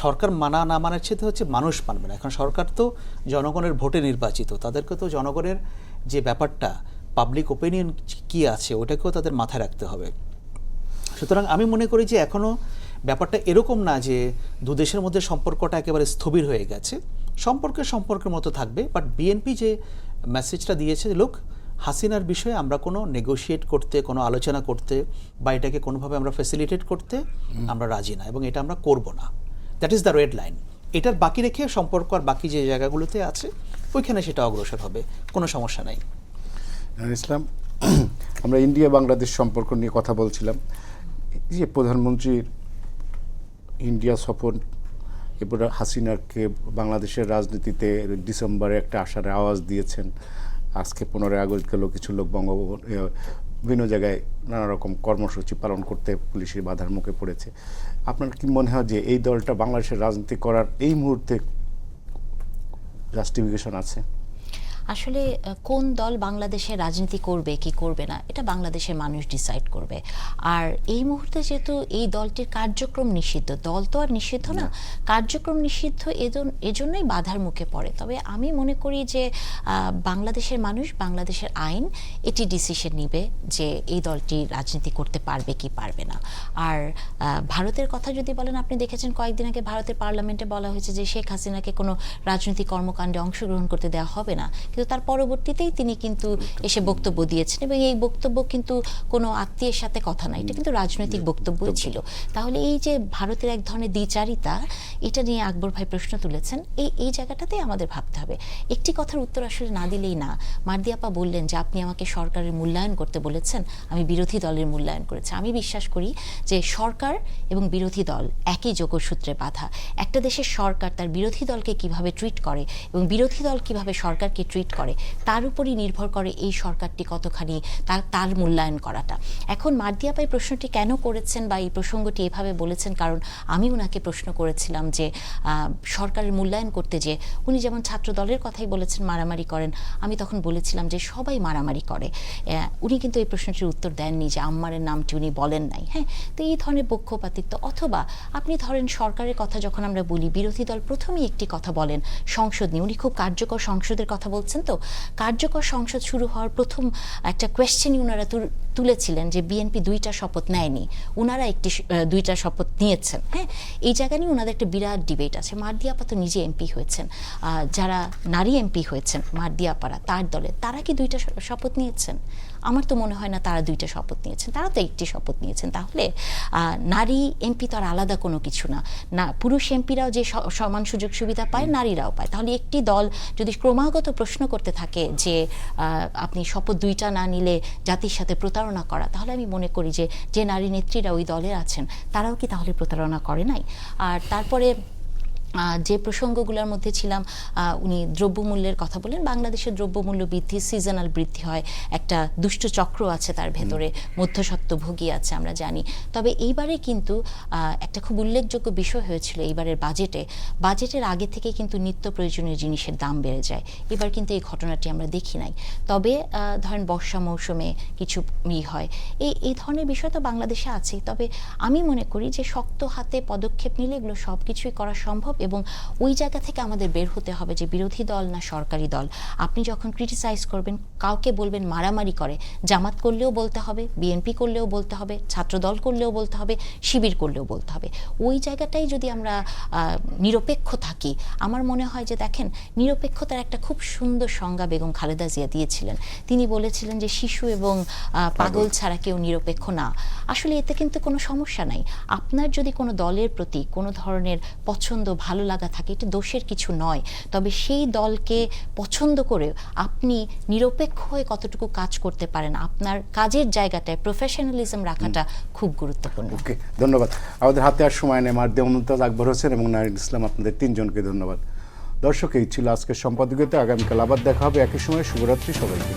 সরকার মানা না মানার চেয়ে হচ্ছে মানুষ মানবে না। এখন সরকার তো জনগণের ভোটে নির্বাচিত, তাদেরকে তো জনগণের যে ব্যাপারটা, পাবলিক ওপিনিয়ন কী আছে ওটাকেও তাদের মাথায় রাখতে হবে। সুতরাং আমি মনে করি যে এখনও ব্যাপারটা এরকম না যে দু দেশের মধ্যে সম্পর্কটা একেবারে স্থবির হয়ে গেছে, সম্পর্কের মতো থাকবে। বাট বিএনপি যে মেসেজটা দিয়েছে, লোক হাসিনার বিষয়ে আমরা কোনো নেগোশিয়েট করতে, কোনো আলোচনা করতে বা এটাকে কোনোভাবে আমরা ফ্যাসিলিটেট করতে আমরা রাজি না, এবং এটা আমরা করব না। That is the red line. এটার বাকি রেখে সম্পর্ক আর বাকি যে জায়গাগুলোতে আছে ওইখানে সেটা অগ্রসর হবে, কোনো সমস্যা নাই।
ইসলাম, আমরা ইন্ডিয়া বাংলাদেশ সম্পর্ক নিয়ে কথা বলছিলাম। এই যে প্রধানমন্ত্রীর ইন্ডিয়া সফর, এরপরে হাসিনাকে বাংলাদেশের রাজনীতিতে ডিসেম্বরে একটা আসার আওয়াজ দিয়েছেন। আজকে 15 আগস্ট গেল, কিছু লোক বঙ্গভবন বিভিন্ন জায়গায় নানা রকম কর্মসূচি পালন করতে পুলিশের বাধার মুখে পড়েছে। আপনার কি মনে হয় যে এই দলটা বাংলাদেশের রাজনীতি করার এই মুহূর্তে জাস্টিফিকেশন আছে?
আসলে কোন দল বাংলাদেশে রাজনীতি করবে কি করবে না এটা বাংলাদেশের মানুষ ডিসাইড করবে। আর এই মুহূর্তে যেহেতু এই দলটির কার্যক্রম নিষিদ্ধ, দল তো আর নিষিদ্ধ না, কার্যক্রম নিষিদ্ধ, এজন্যই বাধার মুখে পড়ে। তবে আমি মনে করি যে বাংলাদেশের মানুষ, বাংলাদেশের আইন এটি ডিসিশন নিবে যে এই দলটি রাজনীতি করতে পারবে কি পারবে না। আর ভারতের কথা যদি বলেন, আপনি দেখেছেন কয়েকদিন আগে ভারতের পার্লামেন্টে বলা হয়েছে যে শেখ হাসিনাকে কোনো রাজনৈতিক কর্মকাণ্ডে অংশগ্রহণ করতে দেওয়া হবে না, কিন্তু তার পরবর্তীতেই তিনি কিন্তু এসে বক্তব্য দিয়েছেন, এবং এই বক্তব্য কিন্তু কোনো আত্মীয়ের সাথে কথা না, এটা কিন্তু রাজনৈতিক বক্তব্যই ছিল। তাহলে এই যে ভারতের এক ধরনের দ্বিচারিতা, এটা নিয়ে আকবর ভাই প্রশ্ন তুলেছেন, এই জায়গাটাতেই আমাদের ভাবতে হবে। একটি কথার উত্তর আসলে না দিলেই না। মার্দি আপা বললেন যে আপনি আমাকে সরকারের মূল্যায়ন করতে বলেছেন, আমি বিরোধী দলের মূল্যায়ন করেছি। আমি বিশ্বাস করি যে সরকার এবং বিরোধী দল একই যোগসূত্রে বাঁধা। একটা দেশের সরকার তার বিরোধী দলকে কিভাবে ট্রিট করে এবং বিরোধী দল কিভাবে সরকারকে ট্রিট করে, তার উপরই নির্ভর করে এই সরকারটি কতখানি তার মূল্যায়ন করাটা। এখন মার্দি আপা এই প্রশ্নটি কেন করেছেন বা এই প্রসঙ্গটি এভাবে বলেছেন, কারণ আমি ওনাকে প্রশ্ন করেছিলাম যে সরকারের মূল্যায়ন করতে যে উনি যেমন ছাত্র দলের কথাই বলেছেন মারামারি করেন, আমি তখন বলেছিলাম যে সবাই মারামারি করে। উনি কিন্তু এই প্রশ্নটির উত্তর দেননি, যে আম্মারের নামটি উনি বলেন নাই। হ্যাঁ, তো এই ধরনের পক্ষপাতিত্ব, অথবা আপনি ধরেন সরকারের কথা যখন আমরা বলি, বিরোধী দল প্রথমেই একটি কথা বলেন সংসদ নিয়ে, উনি খুব কার্যকর সংসদের কথা বলছেন। তো কার্যকর সংসদ শুরু হওয়ার প্রথম একটা কোয়েশ্চেনই ওনারা তুলেছিলেন যে বিএনপি 2টা শপথ নেয়নি, ওনারা 2টা শপথ নিয়েছেন। হ্যাঁ, এই জায়গা নিয়ে ওনাদের একটা বিরাট ডিবেট আছে। মার্দি আপা তো নিজে এমপি হয়েছেন, যারা নারী এমপি হয়েছেন মার্দি আপারা, তার দলে, তারা কি 2টা শপথ নিয়েছেন? আমার তো মনে হয় না তারা 2টা শপথ নিয়েছেন, তারা তো একটি শপথ নিয়েছেন। তাহলে নারী এমপি তো আর আলাদা কোনো কিছু না, পুরুষ এমপিরাও যে সমান সুযোগ সুবিধা পায়, নারীরাও পায়। তাহলে একটি দল যদি ক্রমাগত প্রশ্ন করতে থাকে যে আপনি শপথ 2টা না নিলে জাতির সাথে প্রতারণা করা, তাহলে আমি মনে করি যে নারী নেত্রীরা ওই দলে আছেন তারাও কি তাহলে প্রতারণা করে নাই? আর তারপরে যে প্রসঙ্গগুলোর মধ্যে ছিলাম, উনি দ্রব্যমূল্যের কথা বলেন। বাংলাদেশের দ্রব্যমূল্য বৃদ্ধি সিজনাল বৃদ্ধি হয়, একটা দুষ্ট চক্র আছে তার ভেতরে, মধ্যস্বত্বভোগী আছে আমরা জানি। তবে এইবারে কিন্তু একটা খুব উল্লেখযোগ্য বিষয় হয়েছিল এইবারের বাজেটের আগে থেকে কিন্তু নিত্য প্রয়োজনীয় জিনিসের দাম বেড়ে যায়। এবার কিন্তু এই ঘটনাটি আমরা দেখি নাই। তবে ধরেন বর্ষা মৌসুমে কিছু হয়, এই ধরনের বিষয় তো বাংলাদেশে আছেই। তবে আমি মনে করি যে শক্ত হাতে পদক্ষেপ নিলে এগুলো সব কিছুই করা সম্ভব, এবং ওই জায়গা থেকে আমাদের বের হতে হবে যে বিরোধী দল না সরকারি দল। আপনি যখন ক্রিটিসাইজ করবেন, কাউকে বলবেন মারামারি করে, জামাত করলেও বলতে হবে, বিএনপি করলেও বলতে হবে, ছাত্র দল করলেও বলতে হবে, শিবির করলেও বলতে হবে। ওই জায়গাটাই যদি আমরা নিরপেক্ষ থাকি, আমার মনে হয় যে দেখেন, নিরপেক্ষতার একটা খুব সুন্দর সংজ্ঞা বেগম খালেদা জিয়া দিয়েছিলেন। তিনি বলেছিলেন যে শিশু এবং পাগল ছাড়া কেউ নিরপেক্ষ না। আসলে এতে কিন্তু কোনো সমস্যা নাই। আপনার যদি কোনো দলের প্রতি কোনো ধরনের পছন্দ, ভালো লাগা থাকে, এটা দোষের কিছু নয়। তবে সেই দলকে পছন্দ করে আপনি নিরপেক্ষ হয়ে কতটুকু কাজ করতে পারেন, আপনার কাজের জায়গাটায় প্রফেশনালিজম রাখাটা খুব গুরুত্বপূর্ণ।
ওকে, ধন্যবাদ। আমাদের হাতে আর সময় নেই। মার্দি মুমতাজ, আকবর হোসেন এবং নারিন ইসলাম, আপনাদের 3জনকে ধন্যবাদ। দর্শক, এই ছিল আজকের সম্পাদকীয়তে। আগামীকাল আবার দেখা হবে একই সময়। শুভরাত্রি সবাইকে।